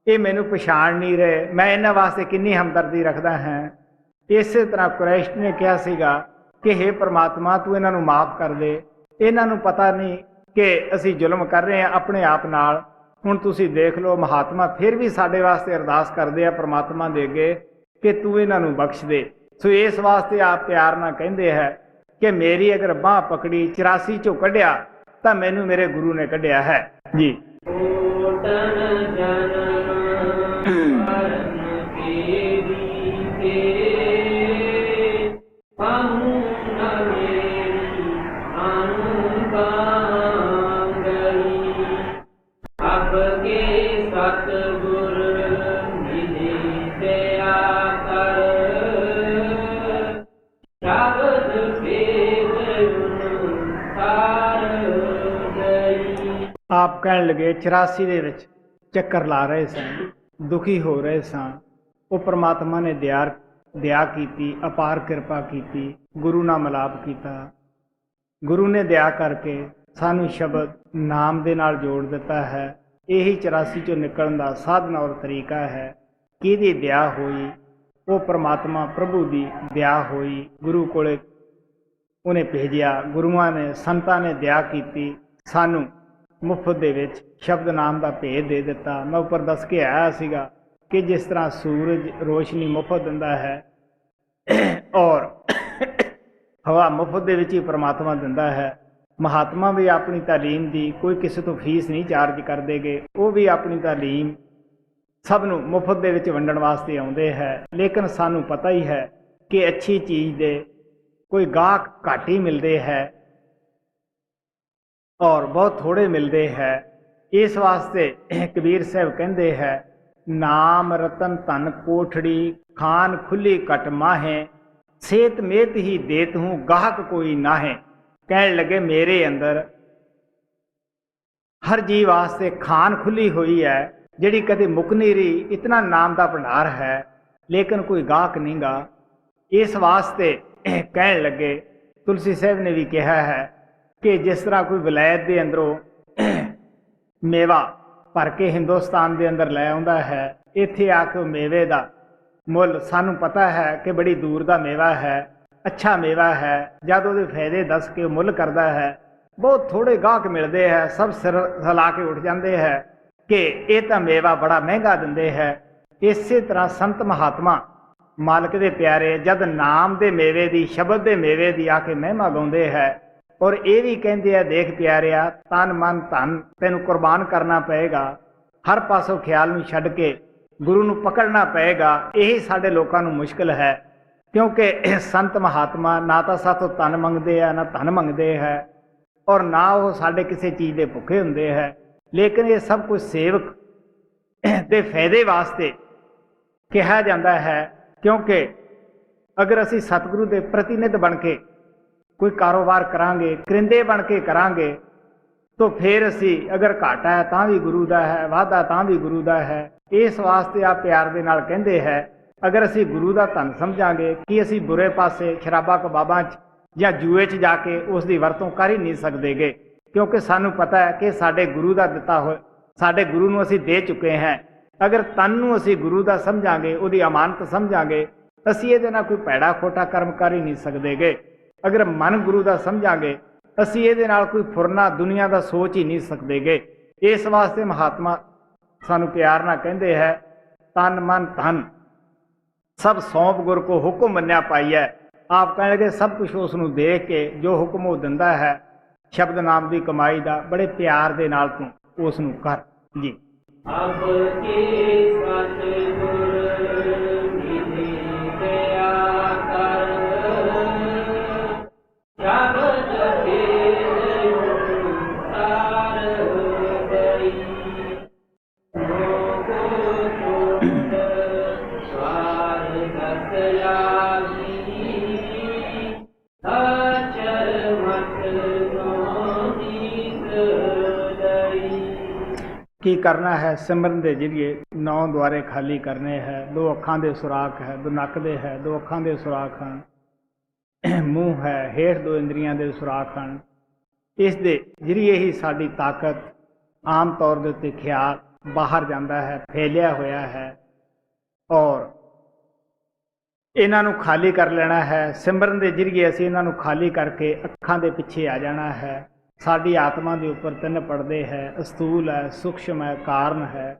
Speaker 1: ਇਹ ਮੈਨੂੰ ਪਛਾਣ ਨਹੀਂ ਰਹੇ, ਮੈਂ ਇਹਨਾਂ ਵਾਸਤੇ ਕਿੰਨੀ ਹਮਦਰਦੀ ਰੱਖਦਾ ਹਾਂ। ਇਸੇ ਤਰ੍ਹਾਂ ਕੁਰੈਸ਼ ਨੇ ਕਿਹਾ ਸੀਗਾ ਕਿ ਹੇ ਪਰਮਾਤਮਾ ਤੂੰ ਇਹਨਾਂ ਨੂੰ ਮਾਫ ਕਰ ਦੇ, ਇਹਨਾਂ ਨੂੰ ਪਤਾ ਨਹੀਂ ਕਿ ਅਸੀਂ ਜ਼ੁਲਮ ਕਰ ਰਹੇ ਹਾਂ ਆਪਣੇ ਆਪ ਨਾਲ। ਹੁਣ ਤੁਸੀਂ ਦੇਖ ਲਓ, ਮਹਾਤਮਾ ਫਿਰ ਵੀ ਸਾਡੇ ਵਾਸਤੇ ਅਰਦਾਸ ਕਰਦੇ ਆ ਪਰਮਾਤਮਾ ਦੇ ਅੱਗੇ ਕਿ ਤੂੰ ਇਹਨਾਂ ਨੂੰ ਬਖਸ਼ ਦੇ। ਸੋ ਇਸ ਵਾਸਤੇ ਆਪ ਪਿਆਰ ਨਾਲ ਕਹਿੰਦੇ ਹੈ ਕਿ ਮੇਰੀ ਅਗਰ ਬਾਂਹ ਪਕੜੀ 84 ਚੋਂ ਕੱਢਿਆ ਤਾਂ ਮੈਨੂੰ ਮੇਰੇ ਗੁਰੂ ਨੇ ਕੱਢਿਆ ਹੈ ਜੀ। ਆਪ ਕਹਿਣ ਲੱਗੇ 84 ਦੇ ਵਿੱਚ ਚੱਕਰ ਲਾ ਰਹੇ ਸਾਂ, ਦੁਖੀ ਹੋ ਰਹੇ ਸਾਂ। ਉਹ ਪ੍ਰਮਾਤਮਾ ਨੇ ਦਇਆ ਕੀਤੀ, ਅਪਾਰ ਕਿਰਪਾ ਕੀਤੀ, ਗੁਰੂ ਨਾਲ ਮਿਲਾਪ ਕੀਤਾ। ਗੁਰੂ ਨੇ ਦਇਆ ਕਰਕੇ ਸਾਨੂੰ ਸ਼ਬਦ ਨਾਮ ਦੇ ਨਾਲ ਜੋੜ ਦਿੱਤਾ ਹੈ। ਇਹੀ 84 ਚੋਂ ਨਿਕਲਣ ਦਾ ਸਾਧਨ ਔਰ ਤਰੀਕਾ ਹੈ। ਕਿਹਦੀ ਦਇਆ ਹੋਈ? ਉਹ ਪ੍ਰਮਾਤਮਾ ਪ੍ਰਭੂ ਦੀ ਦਇਆ ਹੋਈ। ਗੁਰੂ ਕੋਲੇ ਉਹਨੇ ਭੇਜਿਆ, ਗੁਰੂਆਂ ਨੇ ਸੰਤਾਂ ਨੇ ਦਇਆ ਕੀਤੀ, ਸਾਨੂੰ ਮੁਫਤ ਦੇ ਵਿੱਚ ਸ਼ਬਦ ਨਾਮ ਦਾ ਭੇਦ ਦੇ ਦਿੱਤਾ। ਮੈਂ ਉੱਪਰ ਦੱਸ ਕੇ ਆਇਆ ਸੀਗਾ ਕਿ ਜਿਸ ਤਰ੍ਹਾਂ ਸੂਰਜ ਰੋਸ਼ਨੀ ਮੁਫਤ ਦਿੰਦਾ ਹੈ ਔਰ ਹਵਾ ਮੁਫਤ ਦੇ ਵਿੱਚ ਹੀ ਪਰਮਾਤਮਾ ਦਿੰਦਾ ਹੈ। ਮਹਾਤਮਾ ਵੀ ਆਪਣੀ ਤਾਲੀਮ ਦੀ ਕੋਈ ਕਿਸੇ ਤੋਂ ਫੀਸ ਨਹੀਂ ਚਾਰਜ ਕਰਦੇਗੇ। ਉਹ ਵੀ ਆਪਣੀ ਤਾਲੀਮ ਸਭ ਨੂੰ ਮੁਫਤ ਦੇ ਵਿੱਚ ਵੰਡਣ ਵਾਸਤੇ ਆਉਂਦੇ ਹੈ। ਲੇਕਿਨ ਸਾਨੂੰ ਪਤਾ ਹੀ ਹੈ ਕਿ ਅੱਛੀ ਚੀਜ਼ ਦੇ ਕੋਈ ਗਾਹਕ ਘੱਟ ਹੀ ਮਿਲਦੇ ਹੈ ਔਰ ਬਹੁਤ ਥੋੜੇ ਮਿਲਦੇ ਹੈ। ਇਸ ਵਾਸਤੇ ਕਬੀਰ ਸਾਹਿਬ ਕਹਿੰਦੇ ਹੈ, ਨਾਮ ਰਤਨ ਧਨ ਕੋਠੜੀ ਖਾਨ ਖੁੱਲੀ ਘਟ ਮਾਹੇ ਸੇਤ ਮੇਤ ਹੀ ਦੇਤ ਹੂੰ ਗਾਹਕ ਕੋਈ ਨਾਹੇ। ਕਹਿਣ ਲੱਗੇ ਮੇਰੇ ਅੰਦਰ ਹਰ ਜੀਵ ਵਾਸਤੇ ਖਾਨ ਖੁੱਲੀ ਹੋਈ ਹੈ ਜਿਹੜੀ ਕਦੇ ਮੁੱਕ ਨਹੀਂ ਰਹੀ। ਇਤਨਾ ਨਾਮ ਦਾ ਭੰਡਾਰ ਹੈ ਲੇਕਿਨ ਕੋਈ ਗਾਹਕ ਨਹੀਂ ਗਾ। ਇਸ ਵਾਸਤੇ ਕਹਿਣ ਲੱਗੇ, ਤੁਲਸੀ ਸਾਹਿਬ ਨੇ ਵੀ ਕਿਹਾ ਹੈ ਕਿ ਜਿਸ ਤਰ੍ਹਾਂ ਕੋਈ ਵਿਲਾਇਤ ਦੇ ਅੰਦਰੋਂ ਮੇਵਾ ਭਰ ਕੇ ਹਿੰਦੁਸਤਾਨ ਦੇ ਅੰਦਰ ਲੈ ਆਉਂਦਾ ਹੈ, ਇੱਥੇ ਆ ਕੇ ਉਹ ਮੇਵੇ ਦਾ ਮੁੱਲ ਸਾਨੂੰ ਪਤਾ ਹੈ ਕਿ ਬੜੀ ਦੂਰ ਦਾ ਮੇਵਾ ਹੈ, ਅੱਛਾ ਮੇਵਾ ਹੈ। ਜਦ ਉਹਦੇ ਫਾਇਦੇ ਦੱਸ ਕੇ ਉਹ ਮੁੱਲ ਕਰਦਾ ਹੈ, ਬਹੁਤ ਥੋੜੇ ਗਾਹਕ ਮਿਲਦੇ ਹੈ, ਸਭ ਸਿਰ ਹਿਲਾ ਕੇ ਉੱਠ ਜਾਂਦੇ ਹੈ ਕਿ ਇਹ ਤਾਂ ਮੇਵਾ ਬੜਾ ਮਹਿੰਗਾ ਦਿੰਦੇ ਹੈ। ਇਸੇ ਤਰ੍ਹਾਂ ਸੰਤ ਮਹਾਤਮਾ ਮਾਲਕ ਦੇ ਪਿਆਰੇ ਜਦ ਨਾਮ ਦੇ ਮੇਵੇ ਦੀ, ਸ਼ਬਦ ਦੇ ਮੇਵੇ ਦੀ ਆ ਕੇ ਮਹਿਮਾ ਗਾਉਂਦੇ ਹੈ ਔਰ ਇਹ ਵੀ ਕਹਿੰਦੇ ਆ, ਦੇਖ ਪਿਆਰਿਆ ਤਨ ਮਨ ਧਨ ਤੈਨੂੰ ਕੁਰਬਾਨ ਕਰਨਾ ਪਏਗਾ, ਹਰ ਪਾਸੋਂ ਖਿਆਲ ਨੂੰ ਛੱਡ ਕੇ ਗੁਰੂ ਨੂੰ ਪਕੜਨਾ ਪਏਗਾ। ਇਹੀ ਸਾਡੇ ਲੋਕਾਂ ਨੂੰ ਮੁਸ਼ਕਿਲ ਹੈ ਕਿਉਂਕਿ ਸੰਤ ਮਹਾਤਮਾ ਨਾ ਤਾਂ ਸਾਥੋਂ ਧਨ ਮੰਗਦੇ ਆ, ਨਾ ਧਨ ਮੰਗਦੇ ਹੈ ਔਰ ਨਾ ਉਹ ਸਾਡੇ ਕਿਸੇ ਚੀਜ਼ ਦੇ ਭੁੱਖੇ ਹੁੰਦੇ ਹੈ। ਲੇਕਿਨ ਇਹ ਸਭ ਕੁਝ ਸੇਵਕ ਦੇ ਫਾਇਦੇ ਵਾਸਤੇ ਕਿਹਾ ਜਾਂਦਾ ਹੈ ਕਿਉਂਕਿ ਅਗਰ ਅਸੀਂ ਸਤਿਗੁਰੂ ਦੇ ਪ੍ਰਤੀਨਿਧ ਬਣ ਕੇ ਕੋਈ ਕਾਰੋਬਾਰ ਕਰਾਂਗੇ, ਕਰਿੰਦੇ ਬਣ ਕੇ ਕਰਾਂਗੇ, ਤਾਂ ਫਿਰ ਅਸੀਂ ਅਗਰ ਘਾਟਾ ਹੈ ਤਾਂ ਵੀ ਗੁਰੂ ਦਾ ਹੈ, ਵਾਧਾ ਤਾਂ ਵੀ ਗੁਰੂ ਦਾ ਹੈ। ਇਸ ਵਾਸਤੇ ਆ ਪਿਆਰ ਦੇ ਨਾਲ ਕਹਿੰਦੇ ਹੈ ਅਗਰ ਅਸੀਂ ਗੁਰੂ ਦਾ ਧਨ ਸਮਝਾਂਗੇ ਕਿ ਅਸੀਂ ਬੁਰੇ ਪਾਸੇ ਸ਼ਰਾਬਾਂ ਕਬਾਬਾਂ 'ਚ ਜਾਂ ਜੂਏ 'ਚ ਜਾ ਕੇ ਉਸ ਦੀ ਵਰਤੋਂ ਕਰ ਹੀ ਨਹੀਂ ਸਕਦੇਗੇ, ਕਿਉਂਕਿ ਸਾਨੂੰ ਪਤਾ ਹੈ ਕਿ ਸਾਡੇ ਗੁਰੂ ਦਾ ਦਿੱਤਾ ਹੋਇਆ, ਸਾਡੇ ਗੁਰੂ ਨੂੰ ਅਸੀਂ ਦੇ ਚੁੱਕੇ ਹਾਂ। ਅਗਰ ਤਨ ਨੂੰ ਅਸੀਂ ਗੁਰੂ ਦਾ ਸਮਝਾਂਗੇ, ਉਹਦੀ ਅਮਾਨਤ ਸਮਝਾਂਗੇ, ਅਸੀਂ ਇਹਦੇ ਨਾਲ ਕੋਈ ਭੈੜਾ ਖੋਟਾ ਕਰਮ ਕਰ ਹੀ ਨਹੀਂ ਸਕਦੇਗੇ। ਅਗਰ ਮਨ ਗੁਰੂ ਦਾ ਸਮਝਾਂਗੇ, ਅਸੀਂ ਇਹਦੇ ਨਾਲ ਕੋਈ ਫੁਰਨਾ ਦੁਨੀਆ ਦਾ ਸੋਚ ਹੀ ਨਹੀਂ ਸਕਦੇਗੇ। ਇਸ ਵਾਸਤੇ ਮਹਾਤਮਾ ਸਾਨੂੰ ਪਿਆਰ ਨਾਲ ਕਹਿੰਦੇ ਹੈ, ਤਨ ਮਨ ਧਨ ਸਭ ਸੌਂਪ ਗੁਰ ਕੋ ਹੁਕਮ ਮੰਨਿਆ ਪਾਈਐ। ਆਪ ਕਹਿਣਗੇ ਸਭ ਕੁਝ ਉਸ ਨੂੰ ਦੇਖ ਕੇ ਜੋ ਹੁਕਮ ਉਹ ਦਿੰਦਾ ਹੈ ਸ਼ਬਦ ਨਾਮ ਦੀ ਕਮਾਈ ਦਾ, ਬੜੇ ਪਿਆਰ ਦੇ ਨਾਲ ਤੂੰ ਉਸ ਨੂੰ ਕਰ ਜੀ।
Speaker 2: ਅਬ ਕੇ ਸਤਿਗੁਰ ਮਿਲੇ ਦਇਆ ਕਰ, ਸ਼ਬਦ ਕੇ ਤਾਰ ਗਈ, ਲੋਕੋ ਛੋੜ ਸਵਾਰ ਦਸ ਲਾਗੀ, ਅਚਰ ਮਤ ਨੋ ਜੀਤ ਦਈ।
Speaker 1: ਕੀ ਕਰਨਾ ਹੈ? ਸਿਮਰਨ ਦੇ ਜਰੀਏ 9 ਦੁਆਰੇ ਖਾਲੀ ਕਰਨੇ ਹੈ। 2 ਅੱਖਾਂ ਦੇ ਸੁਰਾਖ ਹੈ, 2 ਨੱਕ ਦੇ ਹੈ, 2 ਅੱਖਾਂ ਦੇ ਸੁਰਾਖ ਹਨ, ਮੂੰਹ ਹੈ, ਹੇਠ 2 ਇੰਦਰੀਆਂ ਦੇ ਸੁਰਾਖ ਹਨ। ਇਸ ਦੇ ਜਰੀਏ ਹੀ ਸਾਡੀ ਤਾਕਤ ਆਮ ਤੌਰ ਦੇ ਉੱਤੇ ਖਿਆਲ ਬਾਹਰ ਜਾਂਦਾ ਹੈ, ਫੈਲਿਆ ਹੋਇਆ ਹੈ, ਔਰ ਇਹਨਾਂ ਨੂੰ ਖਾਲੀ ਕਰ ਲੈਣਾ ਹੈ। ਸਿਮਰਨ ਦੇ ਜਰੀਏ ਅਸੀਂ ਇਹਨਾਂ ਨੂੰ ਖਾਲੀ ਕਰਕੇ ਅੱਖਾਂ ਦੇ ਪਿੱਛੇ ਆ ਜਾਣਾ ਹੈ। ਸਾਡੀ ਆਤਮਾ ਦੇ ਉੱਪਰ 3 ਪਰਦੇ ਹੈ, ਅਸਤੂਲ ਹੈ, ਸੂਖਸ਼ਮ ਹੈ, ਕਾਰਨ ਹੈ।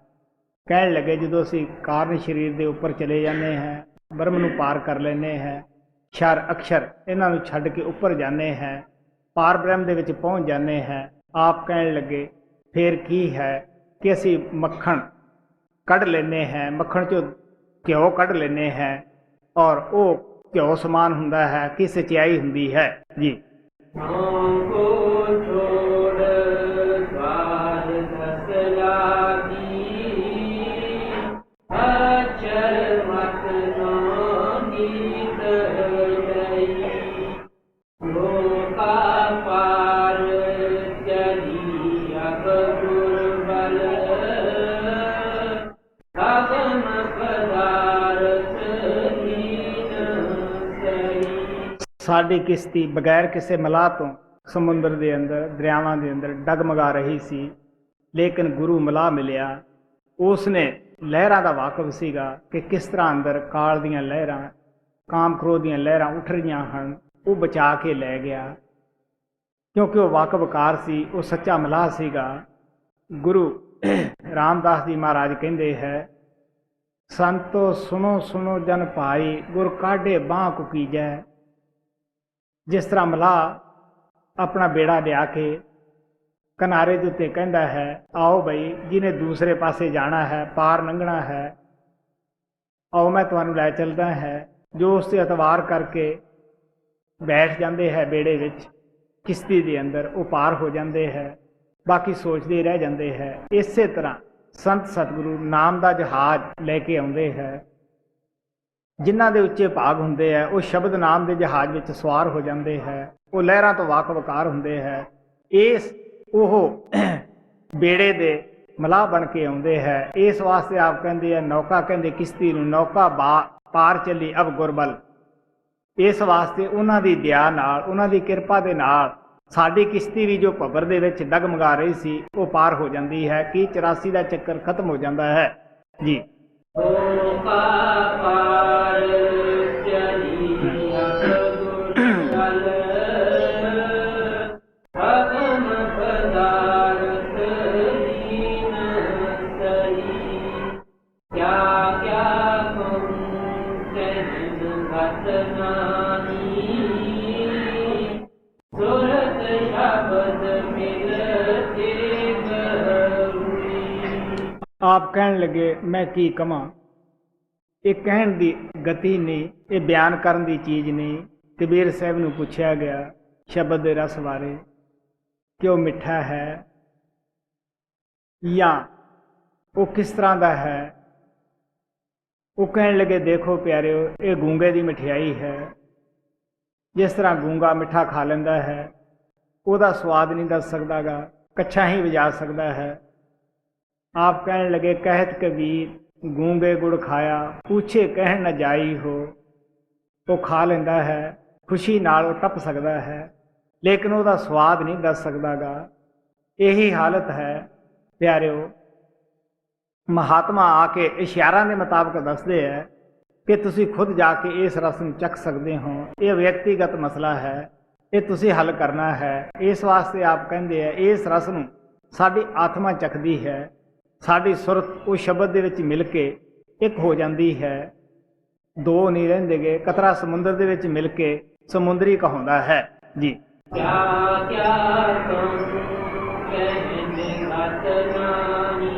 Speaker 1: ਕਹਿਣ ਲੱਗੇ ਜਦੋਂ ਅਸੀਂ ਕਾਰਨ ਸਰੀਰ ਦੇ ਉੱਪਰ ਚਲੇ ਜਾਂਦੇ ਹਾਂ, ਬ੍ਰਹਮ ਨੂੰ ਪਾਰ ਕਰ ਲੈਂਦੇ ਹਾਂ, ਛਰ ਅਕਸ਼ਰ ਇਹਨਾਂ ਨੂੰ ਛੱਡ ਕੇ ਉੱਪਰ ਜਾਂਦੇ ਹਾਂ, ਪਾਰ ਬ੍ਰਹਮ ਦੇ ਵਿੱਚ ਪਹੁੰਚ ਜਾਂਦੇ ਹਾਂ। ਆਪ ਕਹਿਣ ਲੱਗੇ ਫਿਰ ਕੀ ਹੈ ਕਿ ਅਸੀਂ ਮੱਖਣ ਕੱਢ ਲੈਂਦੇ ਹਾਂ, ਮੱਖਣ 'ਚੋਂ ਘਿਓ ਕੱਢ ਲੈਂਦੇ ਹਾਂ, ਔਰ ਉਹ ਘਿਓ ਸਮਾਨ ਹੁੰਦਾ ਹੈ ਕਿ ਸਚਾਈ ਹੁੰਦੀ ਹੈ ਜੀ।
Speaker 2: ਕੋ ਛੋੜ ਸਵਾਰ ਦਸ ਲਾਗੀ, ਅਚਰ ਮਤ ਨੋ ਜੀਤ ਦਈ, ਲੋਕਾ ਪਾਰ ਚਲੀ ਅਬ ਗੁਰ ਬਲ, ਅਗਮ ਪਦਾਰਥ ਲੀਨ ਸਈ।
Speaker 1: ਸਾਡੀ ਕਿਸ਼ਤੀ ਬਗੈਰ ਕਿਸੇ ਮਲਾਹ ਤੋਂ ਸਮੁੰਦਰ ਦੇ ਅੰਦਰ, ਦਰਿਆਵਾਂ ਦੇ ਅੰਦਰ ਡਗਮਗਾ ਰਹੀ ਸੀ, ਲੇਕਿਨ ਗੁਰੂ ਮਲਾਹ ਮਿਲਿਆ। ਉਸ ਨੇ ਲਹਿਰਾਂ ਦਾ ਵਾਕਫ ਸੀਗਾ ਕਿ ਕਿਸ ਤਰ੍ਹਾਂ ਅੰਦਰ ਕਾਲ ਦੀਆਂ ਲਹਿਰਾਂ, ਕਾਮ ਕ੍ਰੋਧ ਦੀਆਂ ਲਹਿਰਾਂ ਉੱਠ ਰਹੀਆਂ ਹਨ। ਉਹ ਬਚਾ ਕੇ ਲੈ ਗਿਆ, ਕਿਉਂਕਿ ਉਹ ਵਾਕਫਕਾਰ ਸੀ, ਉਹ ਸੱਚਾ ਮਲਾਹ ਸੀਗਾ। ਗੁਰੂ ਰਾਮਦਾਸ ਜੀ ਮਹਾਰਾਜ ਕਹਿੰਦੇ ਹੈ, ਸੰਤੋ ਸੁਣੋ ਸੁਣੋ ਜਨ ਭਾਈ, ਗੁਰ ਕਾਢੇ ਬਾਂਹ ਕੋ ਕੀਜੈ। ਜਿਸ ਤਰ੍ਹਾਂ ਮਲਾਹ ਆਪਣਾ ਬੇੜਾ ਲਿਆ ਕੇ ਕਿਨਾਰੇ ਦੇ ਉੱਤੇ ਕਹਿੰਦਾ ਹੈ, ਆਓ ਬਈ ਜਿਹਨੇ ਦੂਸਰੇ ਪਾਸੇ ਜਾਣਾ ਹੈ, ਪਾਰ ਲੰਘਣਾ ਹੈ, ਆਓ ਮੈਂ ਤੁਹਾਨੂੰ ਲੈ ਚੱਲਦਾ ਹੈ। ਜੋ ਉਸ 'ਤੇ ਇਤਵਾਰ ਕਰਕੇ ਬੈਠ ਜਾਂਦੇ ਹੈ ਬੇੜੇ ਵਿੱਚ, ਕਿਸ਼ਤੀ ਦੇ ਅੰਦਰ, ਉਹ ਪਾਰ ਹੋ ਜਾਂਦੇ ਹੈ, ਬਾਕੀ ਸੋਚਦੇ ਰਹਿ ਜਾਂਦੇ ਹੈ। ਇਸੇ ਤਰ੍ਹਾਂ ਸੰਤ ਸਤਿਗੁਰੂ ਨਾਮ ਦਾ ਜਹਾਜ਼ ਲੈ ਕੇ ਆਉਂਦੇ ਹੈ। ਜਿਨ੍ਹਾਂ ਦੇ ਉੱਚੇ ਭਾਗ ਹੁੰਦੇ ਹੈ ਉਹ ਸ਼ਬਦ ਨਾਮ ਦੇ ਜਹਾਜ਼ ਵਿੱਚ ਸਵਾਰ ਹੋ ਜਾਂਦੇ ਹੈ, ਉਹ ਲਹਿਰਾਂ ਤੋਂ ਵਾਕਫਕਾਰ ਹੁੰਦੇ ਹੈ। ਇਸ ਉਹ ਬੇੜੇ ਦੇ ਮਲਾਹ ਬਣ ਕੇ ਆਉਂਦੇ ਹੈ। ਇਸ ਵਾਸਤੇ ਆਪ ਕਹਿੰਦੇ ਆ, ਨੌਕਾ ਕਹਿੰਦੇ ਕਿਸ਼ਤੀ ਨੂੰ, ਨੌਕਾ ਪਾਰ ਚੱਲੀ ਅਬ ਗੁਰਬਲ। ਇਸ ਵਾਸਤੇ ਉਹਨਾਂ ਦੀ ਦਇਆ ਨਾਲ, ਉਹਨਾਂ ਦੀ ਕਿਰਪਾ ਦੇ ਨਾਲ ਸਾਡੀ ਕਿਸ਼ਤੀ ਵੀ ਜੋ ਭੱਬਰ ਦੇ ਵਿੱਚ ਡਗਮਗਾ ਰਹੀ ਸੀ, ਉਹ ਪਾਰ ਹੋ ਜਾਂਦੀ ਹੈ ਕਿ 84 ਦਾ ਚੱਕਰ ਖਤਮ ਹੋ ਜਾਂਦਾ ਹੈ ਜੀ। ਆਪ ਕਹਿਣ ਲੱਗੇ ਮੈਂ ਕੀ ਕਵਾਂ। ਇਹ ਕਹਿਣ ਦੀ ਗਤੀ ਨਹੀਂ, ਇਹ ਬਿਆਨ ਕਰਨ ਦੀ ਚੀਜ਼ ਨਹੀਂ। ਕਬੀਰ ਸਾਹਿਬ ਨੂੰ ਪੁੱਛਿਆ ਗਿਆ ਸ਼ਬਦ ਦੇ ਰਸ ਬਾਰੇ ਕਿ ਉਹ ਮਿੱਠਾ ਹੈ ਜਾਂ ਉਹ ਕਿਸ ਤਰ੍ਹਾਂ ਦਾ ਹੈ। ਉਹ ਕਹਿਣ ਲੱਗੇ ਦੇਖੋ ਪਿਆਰਿਓ, ਇਹ ਗੂੰਗੇ ਦੀ ਮਠਿਆਈ ਹੈ। ਜਿਸ ਤਰ੍ਹਾਂ ਗੂੰਗਾ ਮਿੱਠਾ ਖਾ ਲੈਂਦਾ ਹੈ, ਉਹਦਾ ਸਵਾਦ ਨਹੀਂ ਦੱਸ ਸਕਦਾਗਾ, ਕੱਛਾ ਹੀ ਵਜਾ ਸਕਦਾ ਹੈ। ਆਪ ਕਹਿਣ ਲੱਗੇ ਕਹਿਤ ਕਬੀਰ ਗੂੰਗੇ ਗੁੜ ਖਾਇਆ ਪੂਛੇ ਕਹਿਣ ਨਾ ਜਾਈ ਹੋ। ਉਹ ਖਾ ਲੈਂਦਾ ਹੈ, ਖੁਸ਼ੀ ਨਾਲ ਉਹ ਟੱਪ ਸਕਦਾ ਹੈ, ਲੇਕਿਨ ਉਹਦਾ ਸਵਾਦ ਨਹੀਂ ਦੱਸ ਸਕਦਾ ਗਾ। ਇਹੀ ਹਾਲਤ ਹੈ ਪਿਆਰਿਓ। ਮਹਾਤਮਾ ਆ ਕੇ ਇਸ਼ਾਰਿਆਂ ਦੇ ਮੁਤਾਬਕ ਦੱਸਦੇ ਹੈ ਕਿ ਤੁਸੀਂ ਖੁਦ ਜਾ ਕੇ ਇਸ ਰਸ ਨੂੰ ਚੱਖ ਸਕਦੇ ਹੋ। ਇਹ ਵਿਅਕਤੀਗਤ ਮਸਲਾ ਹੈ, ਇਹ ਤੁਸੀਂ ਹੱਲ ਕਰਨਾ ਹੈ। ਇਸ ਵਾਸਤੇ ਆਪ ਕਹਿੰਦੇ ਹੈ ਇਸ ਰਸ ਨੂੰ ਸਾਡੀ ਆਤਮਾ ਚੱਖਦੀ ਹੈ, ਸਾਡੀ ਸੁਰਤ ਉਹ ਸ਼ਬਦ ਦੇ ਵਿੱਚ ਮਿਲ ਕੇ ਇੱਕ ਹੋ ਜਾਂਦੀ ਹੈ। ਦੋ ਨਹੀਂ ਰਹਿੰਦੇਗੇ। ਕਤਰਾ ਸਮੁੰਦਰ ਦੇ ਵਿੱਚ ਮਿਲ ਕੇ ਸਮੁੰਦਰੀ ਕਹਾਉਂਦਾ ਹੈ ਜੀ।
Speaker 2: ਕਿਆ ਕਿਆ ਤੁਮ ਕਹਿਨੇ ਆਤਮਾਨੀ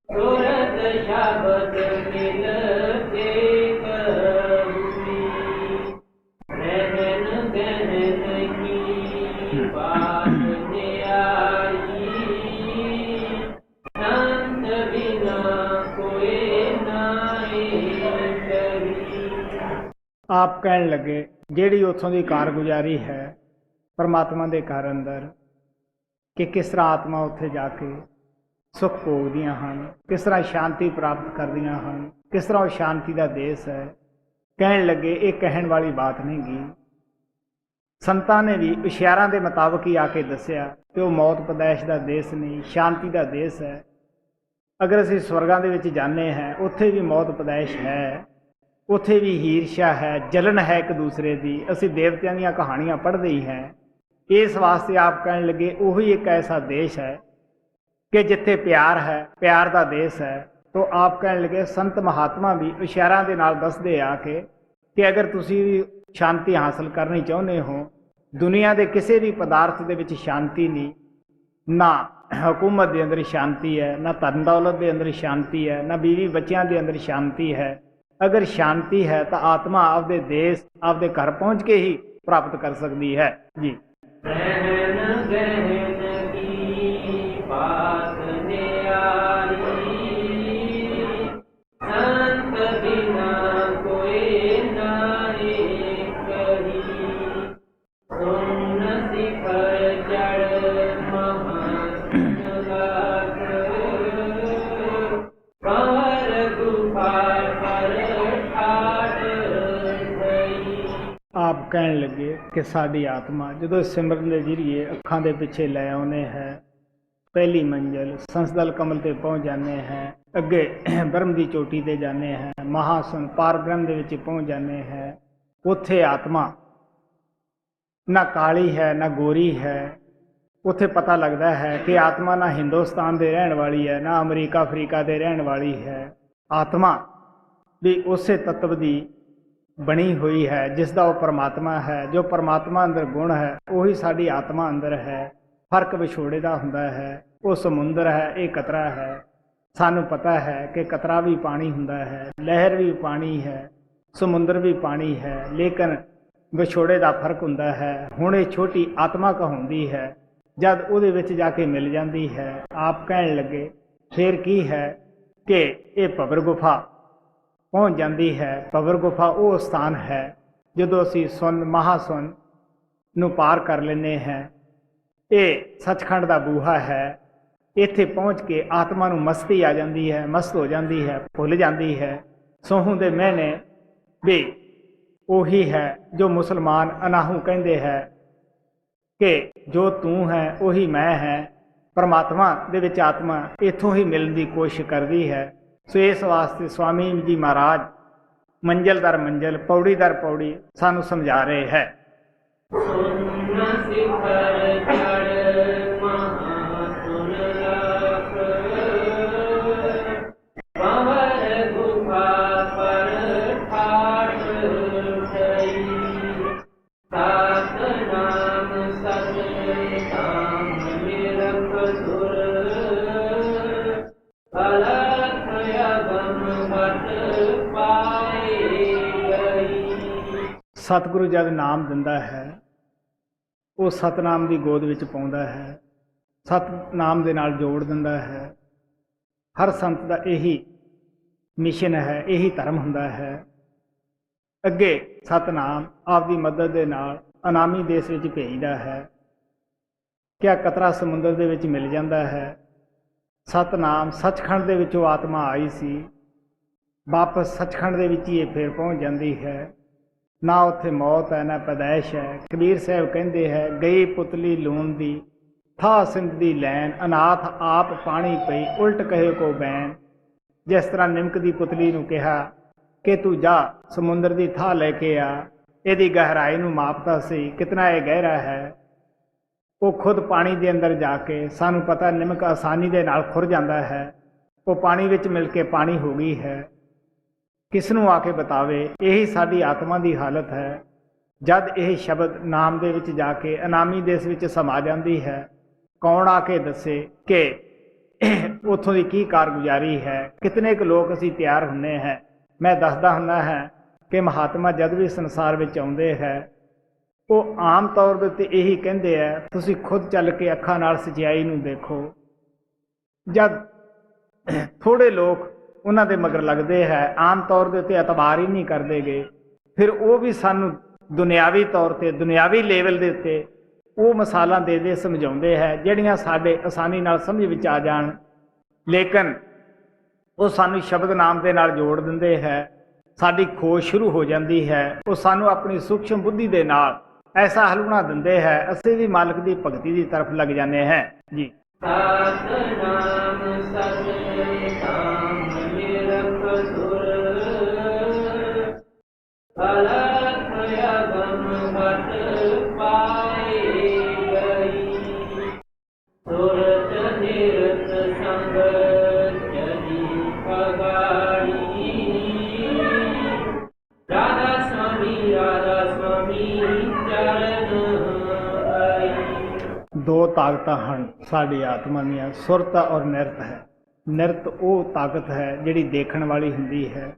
Speaker 2: ਸੁਰਤ ਸ਼ਬਦ ਮਿਲ ਕੇ ਕਰੂਨੀ ਰਹਿਨ ਗਹਿਨ ਕੀ ਬਾਤ ਨਿਆਈ ਸੰਤ ਬਿਨਾ ਕੋਏ ਨਾਹੀ ਕਰੀ।
Speaker 1: ਆਪ ਕਹਿਣ ਲੱਗੇ ਜਿਹੜੀ ਉੱਥੋਂ ਦੀ ਕਾਰਗੁਜ਼ਾਰੀ ਹੈ ਪਰਮਾਤਮਾ ਦੇ ਘਰ ਅੰਦਰ, ਕਿ ਕਿਸ ਤਰ੍ਹਾਂ ਆਤਮਾ ਉੱਥੇ ਜਾ ਕੇ ਸੁੱਖ ਭੋਗਦੀਆਂ ਹਨ, ਕਿਸ ਤਰ੍ਹਾਂ ਸ਼ਾਂਤੀ ਪ੍ਰਾਪਤ ਕਰਦੀਆਂ ਹਨ, ਕਿਸ ਤਰ੍ਹਾਂ ਉਹ ਸ਼ਾਂਤੀ ਦਾ ਦੇਸ਼ ਹੈ। ਕਹਿਣ ਲੱਗੇ ਇਹ ਕਹਿਣ ਵਾਲੀ ਬਾਤ ਨਹੀਂ ਗੀ। ਸੰਤਾਂ ਨੇ ਵੀ ਇਸ਼ਾਰਿਆਂ ਦੇ ਮੁਤਾਬਕ ਹੀ ਆ ਕੇ ਦੱਸਿਆ ਕਿ ਉਹ ਮੌਤ ਪਦੈਸ਼ ਦਾ ਦੇਸ਼ ਨਹੀਂ, ਸ਼ਾਂਤੀ ਦਾ ਦੇਸ਼ ਹੈ। ਅਗਰ ਅਸੀਂ ਸਵਰਗਾਂ ਦੇ ਵਿੱਚ ਜਾਂਦੇ ਹਾਂ ਉੱਥੇ ਵੀ ਮੌਤ ਪਦੈਸ਼ ਹੈ, ਉੱਥੇ ਵੀ ਈਰਸ਼ਾ ਹੈ, ਜਲਨ ਹੈ ਇੱਕ ਦੂਸਰੇ ਦੀ। ਅਸੀਂ ਦੇਵਤਿਆਂ ਦੀਆਂ ਕਹਾਣੀਆਂ ਪੜ੍ਹਦੇ ਹੀ ਹਾਂ। ਇਸ ਵਾਸਤੇ ਆਪ ਕਹਿਣ ਲੱਗੇ ਉਹੀ ਇੱਕ ਐਸਾ ਦੇਸ਼ ਹੈ ਕਿ ਜਿੱਥੇ ਪਿਆਰ ਹੈ, ਪਿਆਰ ਦਾ ਦੇਸ਼ ਹੈ। ਤੋ ਆਪ ਕਹਿਣ ਲੱਗੇ ਸੰਤ ਮਹਾਤਮਾ ਵੀ ਇਸ਼ਾਰਿਆਂ ਦੇ ਨਾਲ ਦੱਸਦੇ ਆ ਕਿ ਅਗਰ ਤੁਸੀਂ ਵੀ ਸ਼ਾਂਤੀ ਹਾਸਲ ਕਰਨੀ ਚਾਹੁੰਦੇ ਹੋ, ਦੁਨੀਆ ਦੇ ਕਿਸੇ ਵੀ ਪਦਾਰਥ ਦੇ ਵਿੱਚ ਸ਼ਾਂਤੀ ਨਹੀਂ, ਨਾ ਹਕੂਮਤ ਦੇ ਅੰਦਰ ਸ਼ਾਂਤੀ ਹੈ, ਨਾ ਧਨ ਦੌਲਤ ਦੇ ਅੰਦਰ ਸ਼ਾਂਤੀ ਹੈ, ਨਾ ਬੀਵੀ ਬੱਚਿਆਂ ਦੇ ਅੰਦਰ ਸ਼ਾਂਤੀ ਹੈ। ਅਗਰ ਸ਼ਾਂਤੀ ਹੈ ਤਾਂ ਆਤਮਾ ਆਪਦੇ ਦੇਸ਼, ਆਪਦੇ ਘਰ ਪਹੁੰਚ ਕੇ ਹੀ ਪ੍ਰਾਪਤ ਕਰ ਸਕਦੀ ਹੈ ਜੀ।
Speaker 2: ਰਹਿਨ ਗਹਿਨ ਕੀ ਬਾਤ ਨਿਆਰੀ ਸੰਤ ਬਿਨਾ ਕੋਏ ਨਾਹੀ ਕਰੀ। ਸੁਨ ਸਿਖਰ ਚੜ ਮਹਾਂ ਸੁਨਲਾਖ ਪਰ ਗੁਫਾ ਪਰ ਠਾਠ ਗਈ।
Speaker 1: ਆਪ ਕਹਿਣ ਲੱਗੇ ਕਿ ਸਾਡੀ ਆਤਮਾ ਜਦੋਂ ਸਿਮਰਨ ਦੇ ਜ਼ਰੀਏ ਅੱਖਾਂ ਦੇ ਪਿੱਛੇ ਲੈ ਆਉਂਦੇ ਹੈ, ਪਹਿਲੀ ਮੰਜ਼ਿਲ ਸੰਸਦਲ ਕਮਲ ਤੇ ਪਹੁੰਚ ਜਾਂਦੇ ਹੈ, ਅੱਗੇ ਬ੍ਰਹਮ ਦੀ ਚੋਟੀ ਤੇ ਜਾਂਦੇ ਹੈ, ਮਹਾਸੁਨ ਪਾਰ ਬ੍ਰਹਮ ਦੇ ਵਿੱਚ ਪਹੁੰਚ ਜਾਂਦੇ ਹੈ। ਉੱਥੇ ਆਤਮਾ ਨਾ ਕਾਲੀ ਹੈ ਨਾ ਗੋਰੀ ਹੈ। ਉੱਥੇ ਪਤਾ ਲੱਗਦਾ ਹੈ ਕਿ ਆਤਮਾ ਨਾ ਹਿੰਦੁਸਤਾਨ ਦੇ ਰਹਿਣ ਵਾਲੀ ਹੈ, ਨਾ ਅਮਰੀਕਾ ਅਫਰੀਕਾ ਦੇ ਰਹਿਣ ਵਾਲੀ ਹੈ। ਆਤਮਾ ਵੀ ਉਸੇ ਤੱਤਵ ਦੀ ਬਣੀ ਹੋਈ ਹੈ ਜਿਸ ਦਾ ਉਹ ਪਰਮਾਤਮਾ ਹੈ। ਜੋ ਪਰਮਾਤਮਾ ਅੰਦਰ ਗੁਣ ਹੈ ਉਹੀ ਸਾਡੀ ਆਤਮਾ ਅੰਦਰ ਹੈ। ਫਰਕ ਵਿਛੋੜੇ ਦਾ ਹੁੰਦਾ ਹੈ। ਉਹ ਸਮੁੰਦਰ ਹੈ, ਇਹ ਕਤਰਾ ਹੈ। ਸਾਨੂੰ ਪਤਾ ਹੈ ਕਿ ਕਤਰਾ ਵੀ ਪਾਣੀ ਹੁੰਦਾ ਹੈ, ਲਹਿਰ ਵੀ ਪਾਣੀ ਹੈ, ਸਮੁੰਦਰ ਵੀ ਪਾਣੀ ਹੈ, ਲੇਕਿਨ ਵਿਛੋੜੇ ਦਾ ਫਰਕ ਹੁੰਦਾ ਹੈ। ਹੁਣ ਇਹ ਛੋਟੀ ਆਤਮਾ ਕਹਾਉਂਦੀ ਹੈ, ਜਦ ਉਹਦੇ ਵਿੱਚ ਜਾ ਕੇ ਮਿਲ ਜਾਂਦੀ ਹੈ। ਆਪ ਕਹਿਣ ਲੱਗੇ ਫਿਰ ਕੀ ਹੈ ਕਿ ਇਹ ਭਵਰ ਗੁਫਾ ਪਹੁੰਚ ਜਾਂਦੀ ਹੈ। ਭਵਰ ਗੁਫਾ ਉਹ ਸਥਾਨ ਹੈ ਜਦੋਂ ਅਸੀਂ ਸੁਨ ਮਹਾਸੁਨ ਨੂੰ ਪਾਰ ਕਰ ਲੈਂਦੇ ਹਾਂ। ਇਹ ਸੱਚਖੰਡ ਦਾ ਬੂਹਾ ਹੈ। ਇੱਥੇ ਪਹੁੰਚ ਕੇ ਆਤਮਾ ਨੂੰ ਮਸਤੀ ਆ ਜਾਂਦੀ ਹੈ, ਮਸਤ ਹੋ ਜਾਂਦੀ ਹੈ, ਭੁੱਲ ਜਾਂਦੀ ਹੈ। ਸੋਹੂ ਦੇ ਮਹਿਨੇ ਵੀ ਉਹੀ ਹੈ ਜੋ ਮੁਸਲਮਾਨ ਅਨਾਹੂ ਕਹਿੰਦੇ ਹੈ ਕਿ ਜੋ ਤੂੰ ਹੈ ਉਹੀ ਮੈਂ ਹੈ। ਪਰਮਾਤਮਾ ਦੇ ਵਿੱਚ ਆਤਮਾ ਇੱਥੋਂ ਹੀ ਮਿਲਣ ਦੀ ਕੋਸ਼ਿਸ਼ ਕਰਦੀ ਹੈ। ਸੋ ਇਸ ਵਾਸਤੇ ਸਵਾਮੀ ਜੀ ਮਹਾਰਾਜ ਮੰਜ਼ਿਲ ਦਰ ਮੰਜ਼ਿਲ, ਪੌੜੀ ਦਰ ਪੌੜੀ ਸਾਨੂੰ ਸਮਝਾ ਰਹੇ ਹੈ।
Speaker 2: ਸੁਨ ਸਿਖਰ ਚੜ ਮਹਾਂ ਸੁਨਲਾਖ ਪਵਰ ਗੁਫਾ ਪਰ ਠਾਠ ਗਈ। ਸਤਿਨਾਮ ਸਤਿਨਾਮ ਨਿਰਖ ਸੁਰ ਅਲਖ ਅਗਮ ਬਟ ਪਾਏ ਗਈ।
Speaker 1: ਸਤਿਗੁਰੂ ਜਦ ਨਾਮ ਦਿੰਦਾ ਹੈ ਉਹ ਸਤਨਾਮ ਦੀ ਗੋਦ ਵਿੱਚ ਪਾਉਂਦਾ ਹੈ, ਸਤਨਾਮ ਦੇ ਨਾਲ ਜੋੜ ਦਿੰਦਾ ਹੈ। ਹਰ ਸੰਤ ਦਾ ਇਹੀ ਮਿਸ਼ਨ ਹੈ, ਇਹੀ ਧਰਮ ਹੁੰਦਾ ਹੈ। ਅੱਗੇ ਸਤਨਾਮ ਆਪਦੀ ਮਦਦ ਦੇ ਨਾਲ ਅਨਾਮੀ ਦੇਸ਼ ਵਿੱਚ ਭੇਜਦਾ ਹੈ। ਕਿਆ ਕਤਰਾ ਸਮੁੰਦਰ ਦੇ ਵਿੱਚ ਮਿਲ ਜਾਂਦਾ ਹੈ। ਸਤਨਾਮ ਸੱਚਖੰਡ ਦੇ ਵਿੱਚੋਂ ਆਤਮਾ ਆਈ ਸੀ, ਵਾਪਸ ਸੱਚਖੰਡ ਦੇ ਵਿੱਚ ਹੀ ਇਹ ਫਿਰ ਪਹੁੰਚ ਜਾਂਦੀ ਹੈ। ਨਾ ਉੱਥੇ ਮੌਤ ਹੈ ਨਾ ਪੈਦਾਇਸ਼ ਹੈ। ਕਬੀਰ ਸਾਹਿਬ ਕਹਿੰਦੇ ਹੈ, ਗਈ ਪੁਤਲੀ ਲੂਣ ਦੀ ਥਾ ਸਿੰਧ ਦੀ ਲੈਨ, ਅਨਾਥ ਆਪ ਪਾਣੀ ਪਈ ਉਲਟ ਕਹੇ ਕੋ ਬੈਨ। ਜਿਸ ਤਰ੍ਹਾਂ ਨਿਮਕ ਦੀ ਪੁਤਲੀ ਨੂੰ ਕਿਹਾ ਕਿ ਤੂੰ ਜਾ ਸਮੁੰਦਰ ਦੀ ਥਾਂ ਲੈ ਕੇ ਆ, ਇਹਦੀ ਗਹਿਰਾਈ ਨੂੰ ਮਾਪਦਾ ਸੀ ਕਿਤਨਾ ਇਹ ਗਹਿਰਾ ਹੈ। ਉਹ ਖੁਦ ਪਾਣੀ ਦੇ ਅੰਦਰ ਜਾ ਕੇ, ਸਾਨੂੰ ਪਤਾ ਨਿਮਕ ਆਸਾਨੀ ਦੇ ਨਾਲ ਖੁਰ ਜਾਂਦਾ ਹੈ, ਉਹ ਪਾਣੀ ਵਿੱਚ ਮਿਲ ਕੇ ਪਾਣੀ ਹੋ ਗਈ ਹੈ। ਕਿਸ ਨੂੰ ਆ ਕੇ ਬਤਾਵੇ? ਇਹੀ ਸਾਡੀ ਆਤਮਾ ਦੀ ਹਾਲਤ ਹੈ। ਜਦ ਇਹ ਸ਼ਬਦ ਨਾਮ ਦੇ ਵਿੱਚ ਜਾ ਕੇ ਅਨਾਮੀ ਦੇਸ਼ ਵਿੱਚ ਸਮਾ ਜਾਂਦੀ ਹੈ, ਕੌਣ ਆ ਕੇ ਦੱਸੇ ਕਿ ਉੱਥੋਂ ਦੀ ਕੀ ਕਾਰਗੁਜ਼ਾਰੀ ਹੈ। ਕਿਤਨੇ ਕੁ ਲੋਕ ਅਸੀਂ ਤਿਆਰ ਹੁੰਦੇ ਹੈ। ਮੈਂ ਦੱਸਦਾ ਹੁੰਦਾ ਹੈ ਕਿ ਮਹਾਤਮਾ ਜਦ ਵੀ ਸੰਸਾਰ ਵਿੱਚ ਆਉਂਦੇ ਹੈ, ਉਹ ਆਮ ਤੌਰ ਦੇ ਉੱਤੇ ਇਹੀ ਕਹਿੰਦੇ ਹੈ, ਤੁਸੀਂ ਖੁਦ ਚੱਲ ਕੇ ਅੱਖਾਂ ਨਾਲ ਸੱਚਾਈ ਨੂੰ ਦੇਖੋ। ਜਦ ਥੋੜ੍ਹੇ ਲੋਕ ਉਹਨਾਂ ਦੇ ਮਗਰ ਲੱਗਦੇ ਹੈ, ਆਮ ਤੌਰ ਦੇ ਉੱਤੇ ਇਤਬਾਰ ਹੀ ਨਹੀਂ ਕਰਦੇ ਗੇ, ਫਿਰ ਉਹ ਵੀ ਸਾਨੂੰ ਦੁਨਿਆਵੀ ਤੌਰ 'ਤੇ, ਦੁਨਿਆਵੀ ਲੈਵਲ ਦੇ ਉੱਤੇ ਉਹ ਮਿਸਾਲਾਂ ਦੇ ਸਮਝਾਉਂਦੇ ਹੈ ਜਿਹੜੀਆਂ ਸਾਡੇ ਆਸਾਨੀ ਨਾਲ ਸਮਝ ਵਿੱਚ ਆ ਜਾਣ। ਲੇਕਿਨ ਉਹ ਸਾਨੂੰ ਸ਼ਬਦ ਨਾਮ ਦੇ ਨਾਲ ਜੋੜ ਦਿੰਦੇ ਹੈ। ਸਾਡੀ ਖੋਜ ਸ਼ੁਰੂ ਹੋ ਜਾਂਦੀ ਹੈ। ਉਹ ਸਾਨੂੰ ਆਪਣੀ ਸੂਖਸ਼ਮ ਬੁੱਧੀ ਦੇ ਨਾਲ ਐਸਾ ਹਲੂਣਾ ਦਿੰਦੇ ਹੈ, ਅਸੀਂ ਵੀ ਮਾਲਕ ਦੀ ਭਗਤੀ ਦੀ ਤਰਫ ਲੱਗ ਜਾਂਦੇ ਹਾਂ ਜੀ।
Speaker 2: ਸਤਨਾਮ ਸਤਨਾਮ ਨਿਰਖ ਸੁਰ ਅਲਖ ਅਗਮ ਘਟ ਪਾਏ ਗਈ। ਸੁਰਤ ਨਿਰਤ ਸੰਗ ਚਲੀ ਪਗਾੜੀ। ਰਾਧਾ ਸਵਾਮੀ ਚਰਨ ਆਈ।
Speaker 1: ਦੋ ਤਾਕਤਾਂ ਹਨ ਸਾਡੀ ਆਤਮਾ ਦੀਆਂ, ਸੁਰਤ ਔਰ ਨਿਰਤ ਹੈ। ਨਿਰਤ ਉਹ ਤਾਕਤ ਹੈ ਜਿਹੜੀ ਦੇਖਣ ਵਾਲੀ ਹੁੰਦੀ ਹੈ।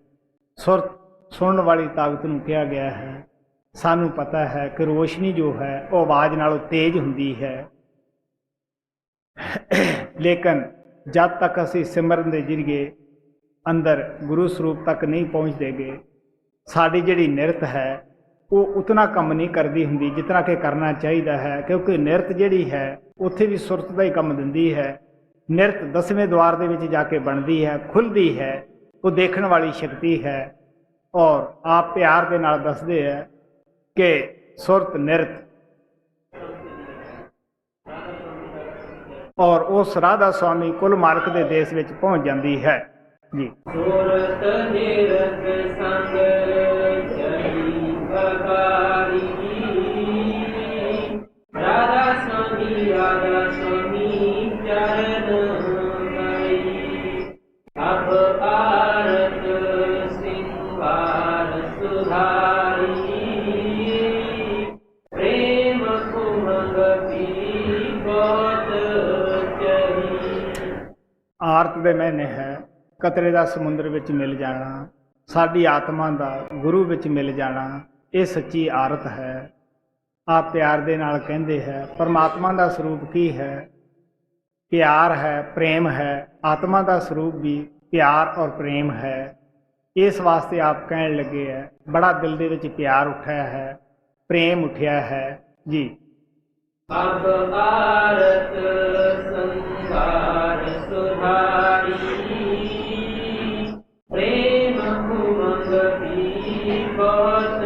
Speaker 1: ਸੁਰਤ ਸੁਣਨ ਵਾਲੀ ਤਾਕਤ ਨੂੰ ਕਿਹਾ ਗਿਆ ਹੈ। ਸਾਨੂੰ ਪਤਾ ਹੈ ਕਿ ਰੋਸ਼ਨੀ ਜੋ ਹੈ ਉਹ ਆਵਾਜ਼ ਨਾਲੋਂ ਤੇਜ਼ ਹੁੰਦੀ ਹੈ। ਲੇਕਿਨ ਜਦ ਤੱਕ ਅਸੀਂ ਸਿਮਰਨ ਦੇ ਜ਼ਰੀਏ ਅੰਦਰ ਗੁਰੂ ਸਰੂਪ ਤੱਕ ਨਹੀਂ ਪਹੁੰਚਦੇਗੇ, ਸਾਡੀ ਜਿਹੜੀ ਨਿਰਤ ਹੈ ਉਹ ਉਤਨਾ ਕੰਮ ਨਹੀਂ ਕਰਦੀ ਹੁੰਦੀ ਜਿਤਨਾ ਕਿ ਕਰਨਾ ਚਾਹੀਦਾ ਹੈ। ਕਿਉਂਕਿ ਨਿਰਤ ਜਿਹੜੀ ਹੈ ਉੱਥੇ ਵੀ ਸੁਰਤ ਦਾ ਹੀ ਕੰਮ ਦਿੰਦੀ ਹੈ। ਨਿਰਤ 10ਵੇਂ ਦੁਆਰ ਦੇ ਵਿੱਚ ਜਾ ਕੇ ਬਣਦੀ ਹੈ, ਖੁੱਲ੍ਹਦੀ ਹੈ, ਉਹ ਦੇਖਣ ਵਾਲੀ ਸ਼ਕਤੀ ਹੈ। ਔਰ ਆਪ ਪਿਆਰ ਦੇ ਨਾਲ ਦੱਸਦੇ ਹੈ ਕਿ ਸੁਰਤ ਨਿਰਤ ਔਰ ਉਸ ਰਾਧਾ ਸੁਆਮੀ ਕੁਲ ਮਾਲਕ ਦੇ ਦੇਸ਼ ਵਿੱਚ ਪਹੁੰਚ ਜਾਂਦੀ ਹੈ ਜੀ।
Speaker 2: ਸੁਰਤ ਨਿਰਤ ਸੰਗ ਚਲੀ ਪਗਾੜੀ। ਰਾਧਾ ਸੁਆਮੀ ਚਰਨ ਆਈ। ਅਬ ਆਰਤ ਸਿੰਗਾਰ ਸੁਧਾਰੀ। ਪ੍ਰੇਮ ਕੁਮੰਗ ਪੀ ਬਹੁਤ ਚਰੀ।
Speaker 1: ਆਰਤ ਦੇ ਮਹੀਨੇ ਹੈ, ਕਤਰੇ ਦਾ ਸਮੁੰਦਰ ਵਿੱਚ ਮਿਲ ਜਾਣਾ, ਸਾਡੀ ਆਤਮਾ ਦਾ ਗੁਰੂ ਵਿੱਚ ਮਿਲ ਜਾਣਾ, ਇਹ ਸੱਚੀ ਆਰਤ ਹੈ। ਆਪ ਪਿਆਰ ਦੇ ਨਾਲ ਕਹਿੰਦੇ ਹੈ, ਪਰਮਾਤਮਾ ਦਾ ਸਰੂਪ ਕੀ ਹੈ? ਪਿਆਰ ਹੈ, ਪ੍ਰੇਮ ਹੈ। ਆਤਮਾ ਦਾ ਸਰੂਪ ਵੀ ਪਿਆਰ ਔਰ ਪ੍ਰੇਮ ਹੈ। ਇਸ ਵਾਸਤੇ ਆਪ ਕਹਿਣ ਲੱਗੇ ਹੈ, ਬੜਾ ਦਿਲ ਦੇ ਵਿੱਚ ਪਿਆਰ ਉੱਠਿਆ ਹੈ, ਪ੍ਰੇਮ ਉੱਠਿਆ ਹੈ ਜੀ।
Speaker 2: ਅਬ ਆਰਤ ਸੰਸਾਰ ਸੁਧਾਰੀ। ਪ੍ਰੇਮ ਉਮੰਗ ਪੀ ਬਹੁਤ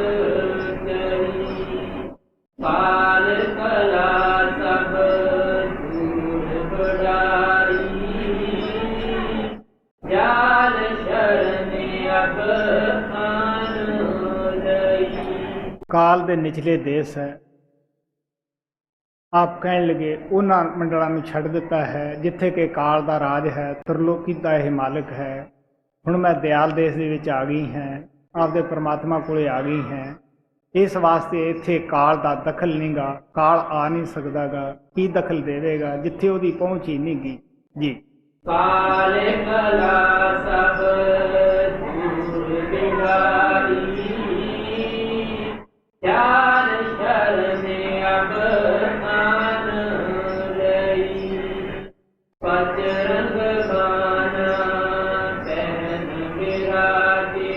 Speaker 2: ਚਰੀ। ਪਾਲ ਕਲਾ ਸਭ ਦੂਰ ਬੜਾਈ। ਜਾਲ ਸ਼ਰਨ ਅਬ ਆਨ ਲਈ।
Speaker 1: ਕਾਲ ਦੇ ਨਿਚਲੇ ਦੇਸ਼ ਹੈ। ਆਪ ਕਹਿਣ ਲੱਗੇ ਉਹਨਾਂ ਮੰਡਲਾਂ ਨੂੰ ਛੱਡ ਦਿੱਤਾ ਹੈ ਜਿੱਥੇ ਕਿ ਕਾਲ ਦਾ ਰਾਜ ਹੈ, ਤਰਲੋਕੀ ਦਾ ਇਹ ਮਾਲਕ ਹੈ। ਹੁਣ ਮੈਂ ਦਿਆਲ ਦੇਸ਼ ਦੇ ਵਿੱਚ ਆ ਗਈ ਹਾਂ, ਆਪਦੇ ਪਰਮਾਤਮਾ ਕੋਲੇ ਆ ਗਈ ਹਾਂ। ਇਸ ਵਾਸਤੇ ਇੱਥੇ ਕਾਲ ਦਾ ਦਖਲ ਨਹੀਂ ਗਾ, ਕਾਲ ਆ ਨਹੀਂ ਸਕਦਾ ਗਾ। ਕੀ ਦਖਲ ਦੇਵੇਗਾ ਜਿੱਥੇ ਉਹਦੀ ਪਹੁੰਚ ਹੀ ਨਹੀਂ ਗੀ ਜੀ।
Speaker 2: ਕਾਲ ਕਲਾ ਸਭ ਦੂਰ ਬਿਹਾਰੀ। ਜਾਲ ਸ਼ਰਨ ਅਬ ਆਨ ਲਈ। ਪਚਰੰਗ ਬਾਨਾ ਪਹਿਨ ਬਿਰਾਜੇ।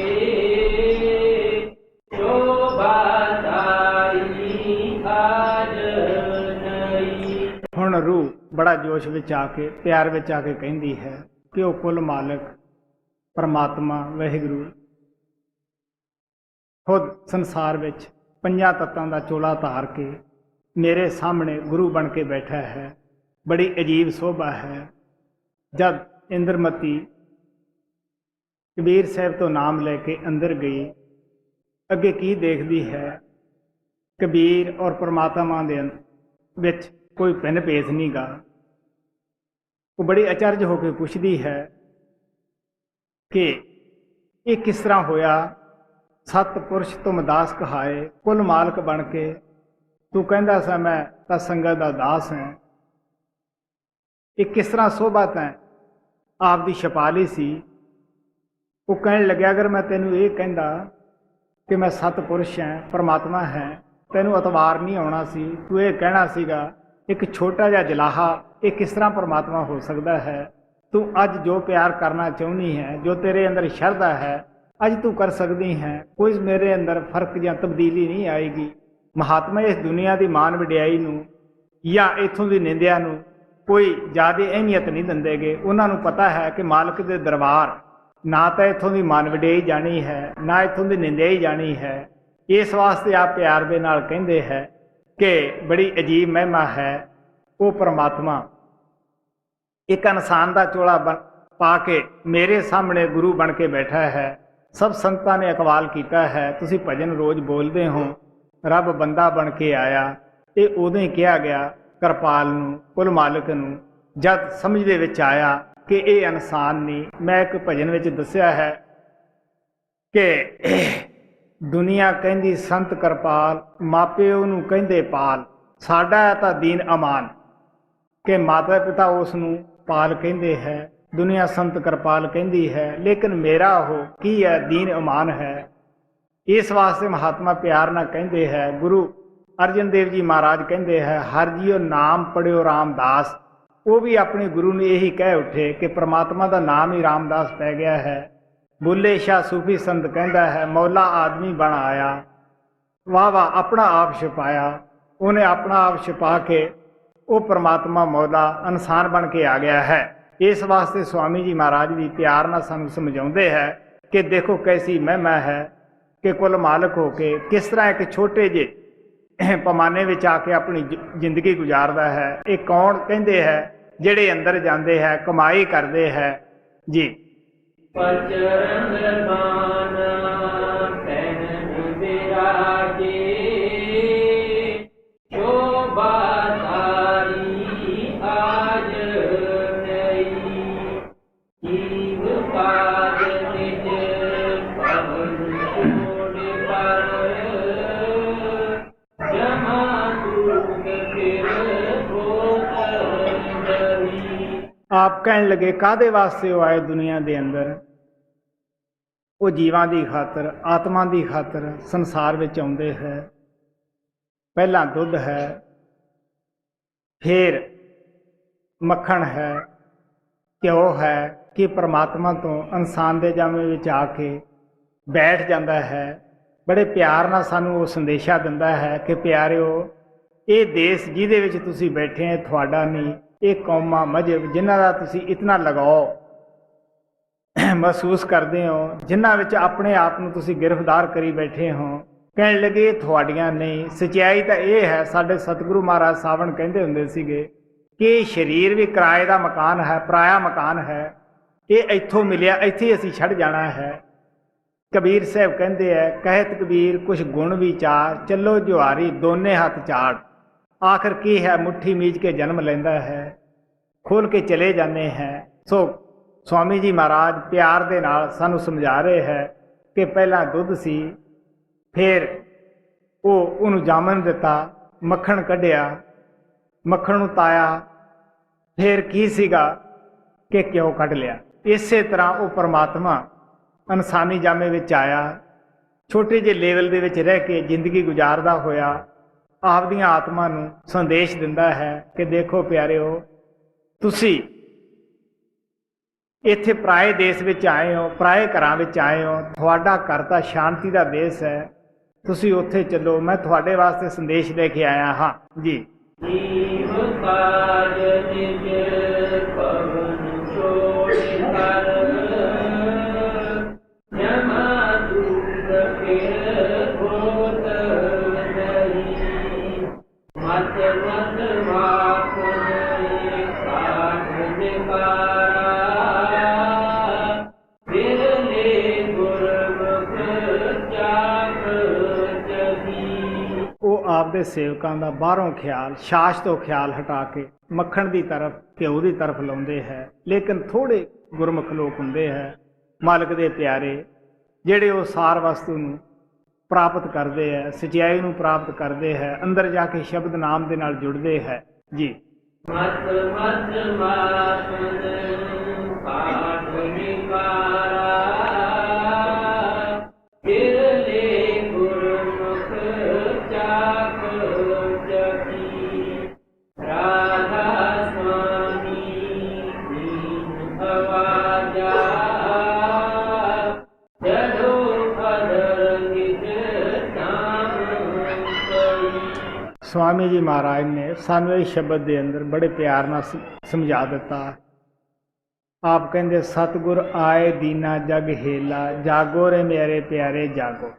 Speaker 2: ਸ਼ੋਭਾ ਸਾਈ ਆਜ ਨਈ।
Speaker 1: ਹੁਣ ਰੂਹ ਬੜਾ जोश विच आके प्यार विच आके कहती है कि वो कुल मालिक परमात्मा वाहिगुरू खुद संसार विच पंजां तत्तां दा चोला धार के मेरे सामने गुरु बन के बैठा है। बड़ी अजीब शोभा है। जब इंद्रमती कबीर साहब तो नाम लेके अंदर गई, अगे की देखती है, कबीर और परमात्मा दे विच कोई भिन्न भेद नहीं गा। वो बड़ी अचरज होकर पुछदी है कि ये किस तरह होया, सतपुरुष तुम दास कहाए, कुल मालक बन के तू कहंदा सा मैं तां संगत दा दास है। ये किस तरह सोहबत है आपदी छपा ली सी। वो कहने लगे अगर मैं तेनू ये कहंदा कि मैं सतपुरुष है, परमात्मा है, तेनू एतवार नहीं आना सी। तू ये कहना सीगा एक छोटा जिहा जलाहा ये किस तरह परमात्मा हो सकता है। तू अज जो प्यार करना चाहनी है, जो तेरे अंदर शरधा है, अज तू कर सकती है। कोई मेरे अंदर फर्क या तब्दीली नहीं आएगी। महात्मा इस दुनिया की मान वडियाई नूं या इत्थों की निंदिया नूं कोई ज़्यादा अहमियत नहीं देंगे। उन्होंने पता है कि मालिक के दरबार ना तो इत्थों की मान वडियाई जानी है, ना इत्थों की निंदिया ही जानी है। इस वास्ते आप प्यार दे नाल कहंदे है कि बड़ी अजीब महिमा है। वो परमात्मा एक इंसान का चोला पा के मेरे सामने गुरु बन के बैठा है। सब संतां ने अकवाल किया है, तुसीं भजन रोज़ बोलते हो, रब बंदा बन के आया। ये उदों ही कहा गया कृपाल नूं, कुल मालिक नूं, जद समझ दे विच आया कि ये इंसान नहीं। मैं एक भजन विच दस्या है कि दुनिया कहंदी संत कृपाल, मापे उहनूं कहंदे पाल, साडा तां दीन अमान, कि माता पिता उसनूं पाल कहंदे है, दुनिया संत कृपाल कहंदी है, लेकिन मेरा हो की है दीन अमान है। इस वास्ते महात्मा प्यार ना कहंदे है। गुरु अर्जन देव जी महाराज कहंदे है हर जियो नाम पढ़ियो रामदास। वो भी अपने गुरु ने यही कह उठे कि परमात्मा का नाम ही रामदास पै गया है। बुल्ले शाह सूफी संत कहता है मौला आदमी बन आया, वाह वाह अपना आप छुपाया। उन्हें अपना आप छुपा के वो परमात्मा मौला इंसान बन के आ गया है। इस वास्ते स्वामी जी महाराज भी प्यार ना सानू समझाते हैं कि देखो कैसी महिमा है कि कुल मालक होके किस तरह एक छोटे जे पैमाने विच आके अपनी जिंदगी गुजारदा है। ये कौन कहंदे है जिहड़े अंदर जाते हैं कमाई करते हैं जी। आप कहने लगे कादे वास्ते वो आए दुनिया के अंदर। वो जीवां की खातर, आत्मा की खातर संसार में आउंदे है। पहला दुध है, फिर मक्खन है, घ्यो है कि परमात्मा तो इंसान के जामे विच आके बैठ जाता है। बड़े प्यार नाल सानू वो संदेशा दिंदा है कि प्यारिओ ये देश जिहदे विच तुसीं बैठे हैं तुहाडा नहीं, ये कौमां मजहब जिन्हां दा तुसीं इतना लगाओ महसूस करते हो, जिन्हां विच अपने आप नूं तुसीं गिरफ्तार करी बैठे हो। कहण लगे तुहाडियां नहीं, सच्चाई तो ये है। साडे सतगुरु महाराज सावण कहंदे हुंदे सीगे कि शरीर भी किराए का मकान है, पराया मकान है। ये इत्थों मिलिया, इत्थे असीं छड़ जाना है। कबीर साहब कहंदे है कहत कबीर कुछ गुण विचार, चलो जुआरी दोने हाथ चाड़। आखिर की है मुट्ठी मीच के जन्म लेंदा है, खोल के चले जाते हैं। सो स्वामी जी महाराज प्यार दे नाल सानू समझा रहे हैं कि पहला दुध सी, फिर वो उन्होंने जामन दिता, मक्खन कढ़िया, मक्खन नूं ताया, फिर की सीगा कि घ्यो कढ़ लिया। इसे तरह वो परमात्मा इंसानी जामे विच आया, छोटे जे लेवल दे विच रह के जिंदगी गुजारदा होया आपदियां आत्मा नूं संदेश दिंदा है कि देखो प्यारिओ तुसी इत्थे पराए देश विच आए हो, पराए घरां विच आए हो। तुहाडा घर तां शांति दा देश है, तुसी उत्थे चलो। मैं तुहाडे वास्ते संदेश लेके आया हाँ जी।
Speaker 2: ਕਾਜ ਨਿਜ ਪਵਨ ਛੋੜ ਕਰ ਜਮਾ ਦੂਰ ਫਿਰ ਹੋਤ ਨਹੀਂ ਮਤ ਮਤ ਮਾਖਨ ਕਾਜ ਨਿਕਾਰਾ ਬਿਰਲੇ ਗੁਰਮੁਖ ਚਾਖ ਜਗੀ।
Speaker 1: ਉਹ ਆਪਦੇ ਸੇਵਕਾਂ ਦਾ ਬਾਹਰੋਂ ਖਿਆਲ, ਛਾਛ ਤੋਂ ਖਿਆਲ ਹਟਾ ਕੇ ਮੱਖਣ ਦੀ ਤਰਫ, ਘਿਓ ਦੀ ਤਰਫ ਲਾਉਂਦੇ ਹੈ। ਲੇਕਿਨ ਥੋੜੇ ਗੁਰਮੁਖ ਲੋਕ ਹੁੰਦੇ ਹੈ ਮਾਲਕ ਦੇ ਪਿਆਰੇ, ਜਿਹੜੇ ਉਹ ਸਾਰ ਵਸਤੂ ਨੂੰ ਪ੍ਰਾਪਤ ਕਰਦੇ ਹੈ, ਸਚਾਈ ਨੂੰ ਪ੍ਰਾਪਤ ਕਰਦੇ ਹੈ, ਅੰਦਰ ਜਾ ਕੇ ਸ਼ਬਦ ਨਾਮ ਦੇ ਨਾਲ ਜੁੜਦੇ ਹੈ ਜੀ।
Speaker 2: ਮਤ ਮਤ ਮਾਖਨ ਕਾਠ ਨਿਕਾਰਾ ਬਿਰਲੇ ਗੁਰਮੁਖ ਚਾਖ ਜਗੀ। ਰਾਧਾ ਸੁਆਮੀ ਦੀਨ ਅਵਾਜਾ ਜਦੋ ਅਦਰ ਨਿਜ ਨਾਮ ਕਈ।
Speaker 1: ਸਵਾਮੀ ਜੀ ਮਹਾਰਾਜ ਨੇ ਸਾਨੂੰ ਇਹ ਸ਼ਬਦ ਦੇ ਅੰਦਰ ਬੜੇ ਪਿਆਰ ਨਾਲ ਸਮਝਾ ਦਿੱਤਾ। ਆਪ ਕਹਿੰਦੇ ਸਤਿਗੁਰ ਆਏ ਦੀਨਾ ਜਗ ਹੇਲਾ, ਜਾਗੋ ਰੇ ਮੇਰੇ ਪਿਆਰੇ ਜਾਗੋ।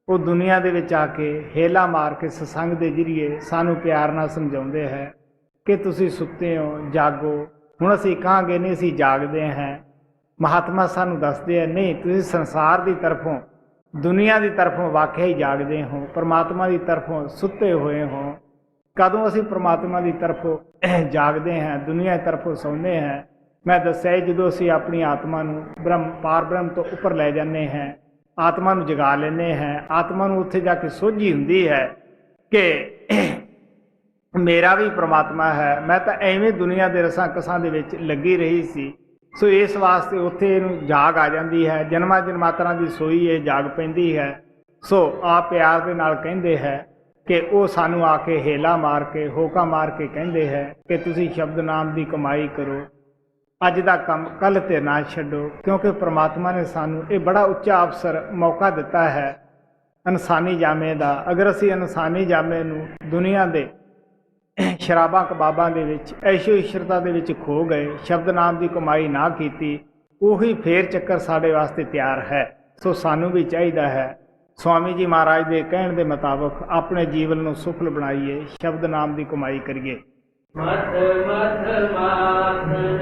Speaker 1: ਉਹ ਦੁਨੀਆ ਦੇ ਵਿੱਚ ਆ ਕੇ ਹੇਲਾ ਮਾਰ ਕੇ ਸਤਸੰਗ ਦੇ ਜ਼ਰੀਏ ਸਾਨੂੰ ਪਿਆਰ ਨਾਲ ਸਮਝਾਉਂਦੇ ਹੈ ਕਿ ਤੁਸੀਂ ਸੁੱਤੇ ਹੋ, ਜਾਗੋ। ਹੁਣ ਅਸੀਂ ਕਹਾਂਗੇ ਨਹੀਂ ਅਸੀਂ ਜਾਗਦੇ ਹਾਂ। ਮਹਾਤਮਾ ਸਾਨੂੰ ਦੱਸਦੇ ਆ ਨਹੀਂ, ਤੁਸੀਂ ਸੰਸਾਰ ਦੀ ਤਰਫੋਂ, ਦੁਨੀਆ ਦੀ ਤਰਫੋਂ ਵਾਕਿਆ ਹੀ ਜਾਗਦੇ ਹੋ, ਪਰਮਾਤਮਾ ਦੀ ਤਰਫੋਂ ਸੁੱਤੇ ਹੋਏ ਹੋ। ਕਦੋਂ ਅਸੀਂ ਪਰਮਾਤਮਾ ਦੀ ਤਰਫੋਂ ਜਾਗਦੇ ਹਾਂ, ਦੁਨੀਆ ਦੀ ਤਰਫੋਂ ਸੌਂਦੇ ਹਾਂ? ਮੈਂ ਦੱਸਿਆ ਜਦੋਂ ਅਸੀਂ ਆਪਣੀ ਆਤਮਾ ਨੂੰ ਪਾਰ ਬ੍ਰਹਮ ਤੋਂ ਉੱਪਰ ਲੈ ਜਾਂਦੇ ਹਾਂ, ਆਤਮਾ ਨੂੰ ਜਗਾ ਲੈਂਦੇ ਹਾਂ, ਆਤਮਾ ਨੂੰ ਉੱਥੇ ਜਾ ਕੇ ਸੋਝੀ ਹੁੰਦੀ ਹੈ ਕਿ ਮੇਰਾ ਵੀ ਪਰਮਾਤਮਾ ਹੈ। ਮੈਂ ਤਾਂ ਐਵੇਂ ਦੁਨੀਆ ਦੇ ਰਸਾਂ ਕਸਾਂ ਦੇ ਵਿੱਚ ਲੱਗੀ ਰਹੀ ਸੀ। ਸੋ ਇਸ ਵਾਸਤੇ ਉੱਥੇ ਇਹਨੂੰ ਜਾਗ ਆ ਜਾਂਦੀ ਹੈ, ਜਨਮਾਂ ਜਨਮਾਤਰਾਂ ਦੀ ਸੋਈ ਇਹ ਜਾਗ ਪੈਂਦੀ ਹੈ। ਸੋ ਆਪ ਪਿਆਰ ਦੇ ਨਾਲ ਕਹਿੰਦੇ ਹੈ ਕਿ ਉਹ ਸਾਨੂੰ ਆ ਕੇ ਹੇਲਾ ਮਾਰ ਕੇ, ਹੋਕਾ ਮਾਰ ਕੇ ਕਹਿੰਦੇ ਹੈ ਕਿ ਤੁਸੀਂ ਸ਼ਬਦ ਨਾਮ ਦੀ ਕਮਾਈ ਕਰੋ, ਅੱਜ ਦਾ ਕੰਮ ਕੱਲ੍ਹ ਤੇ ਨਾ ਛੱਡੋ। ਕਿਉਂਕਿ ਪ੍ਰਮਾਤਮਾ ਨੇ ਸਾਨੂੰ ਇਹ ਬੜਾ ਉੱਚਾ ਅਵਸਰ, ਮੌਕਾ ਦਿੱਤਾ ਹੈ ਇਨਸਾਨੀ ਜਾਮੇ ਦਾ। ਅਗਰ ਅਸੀਂ ਇਨਸਾਨੀ ਜਾਮੇ ਨੂੰ ਦੁਨੀਆ ਦੇ ਸ਼ਰਾਬਾਂ ਕਬਾਬਾਂ ਦੇ ਵਿੱਚ, ਐਸ਼ੋ ਇਸ਼ਰਤਾ ਦੇ ਵਿੱਚ ਖੋ ਗਏ, ਸ਼ਬਦ ਨਾਮ ਦੀ ਕਮਾਈ ਨਾ ਕੀਤੀ, ਉਹੀ ਫੇਰ ਚੱਕਰ ਸਾਡੇ ਵਾਸਤੇ ਤਿਆਰ ਹੈ। ਸੋ ਸਾਨੂੰ ਵੀ ਚਾਹੀਦਾ ਹੈ ਸਵਾਮੀ ਜੀ ਮਹਾਰਾਜ ਦੇ ਕਹਿਣ ਦੇ ਮੁਤਾਬਕ ਆਪਣੇ ਜੀਵਨ ਨੂੰ ਸੁਫਲ ਬਣਾਈਏ, ਸ਼ਬਦ ਨਾਮ ਦੀ ਕਮਾਈ ਕਰੀਏ।
Speaker 2: ਮਤ ਮਤ ਮਾਖਨ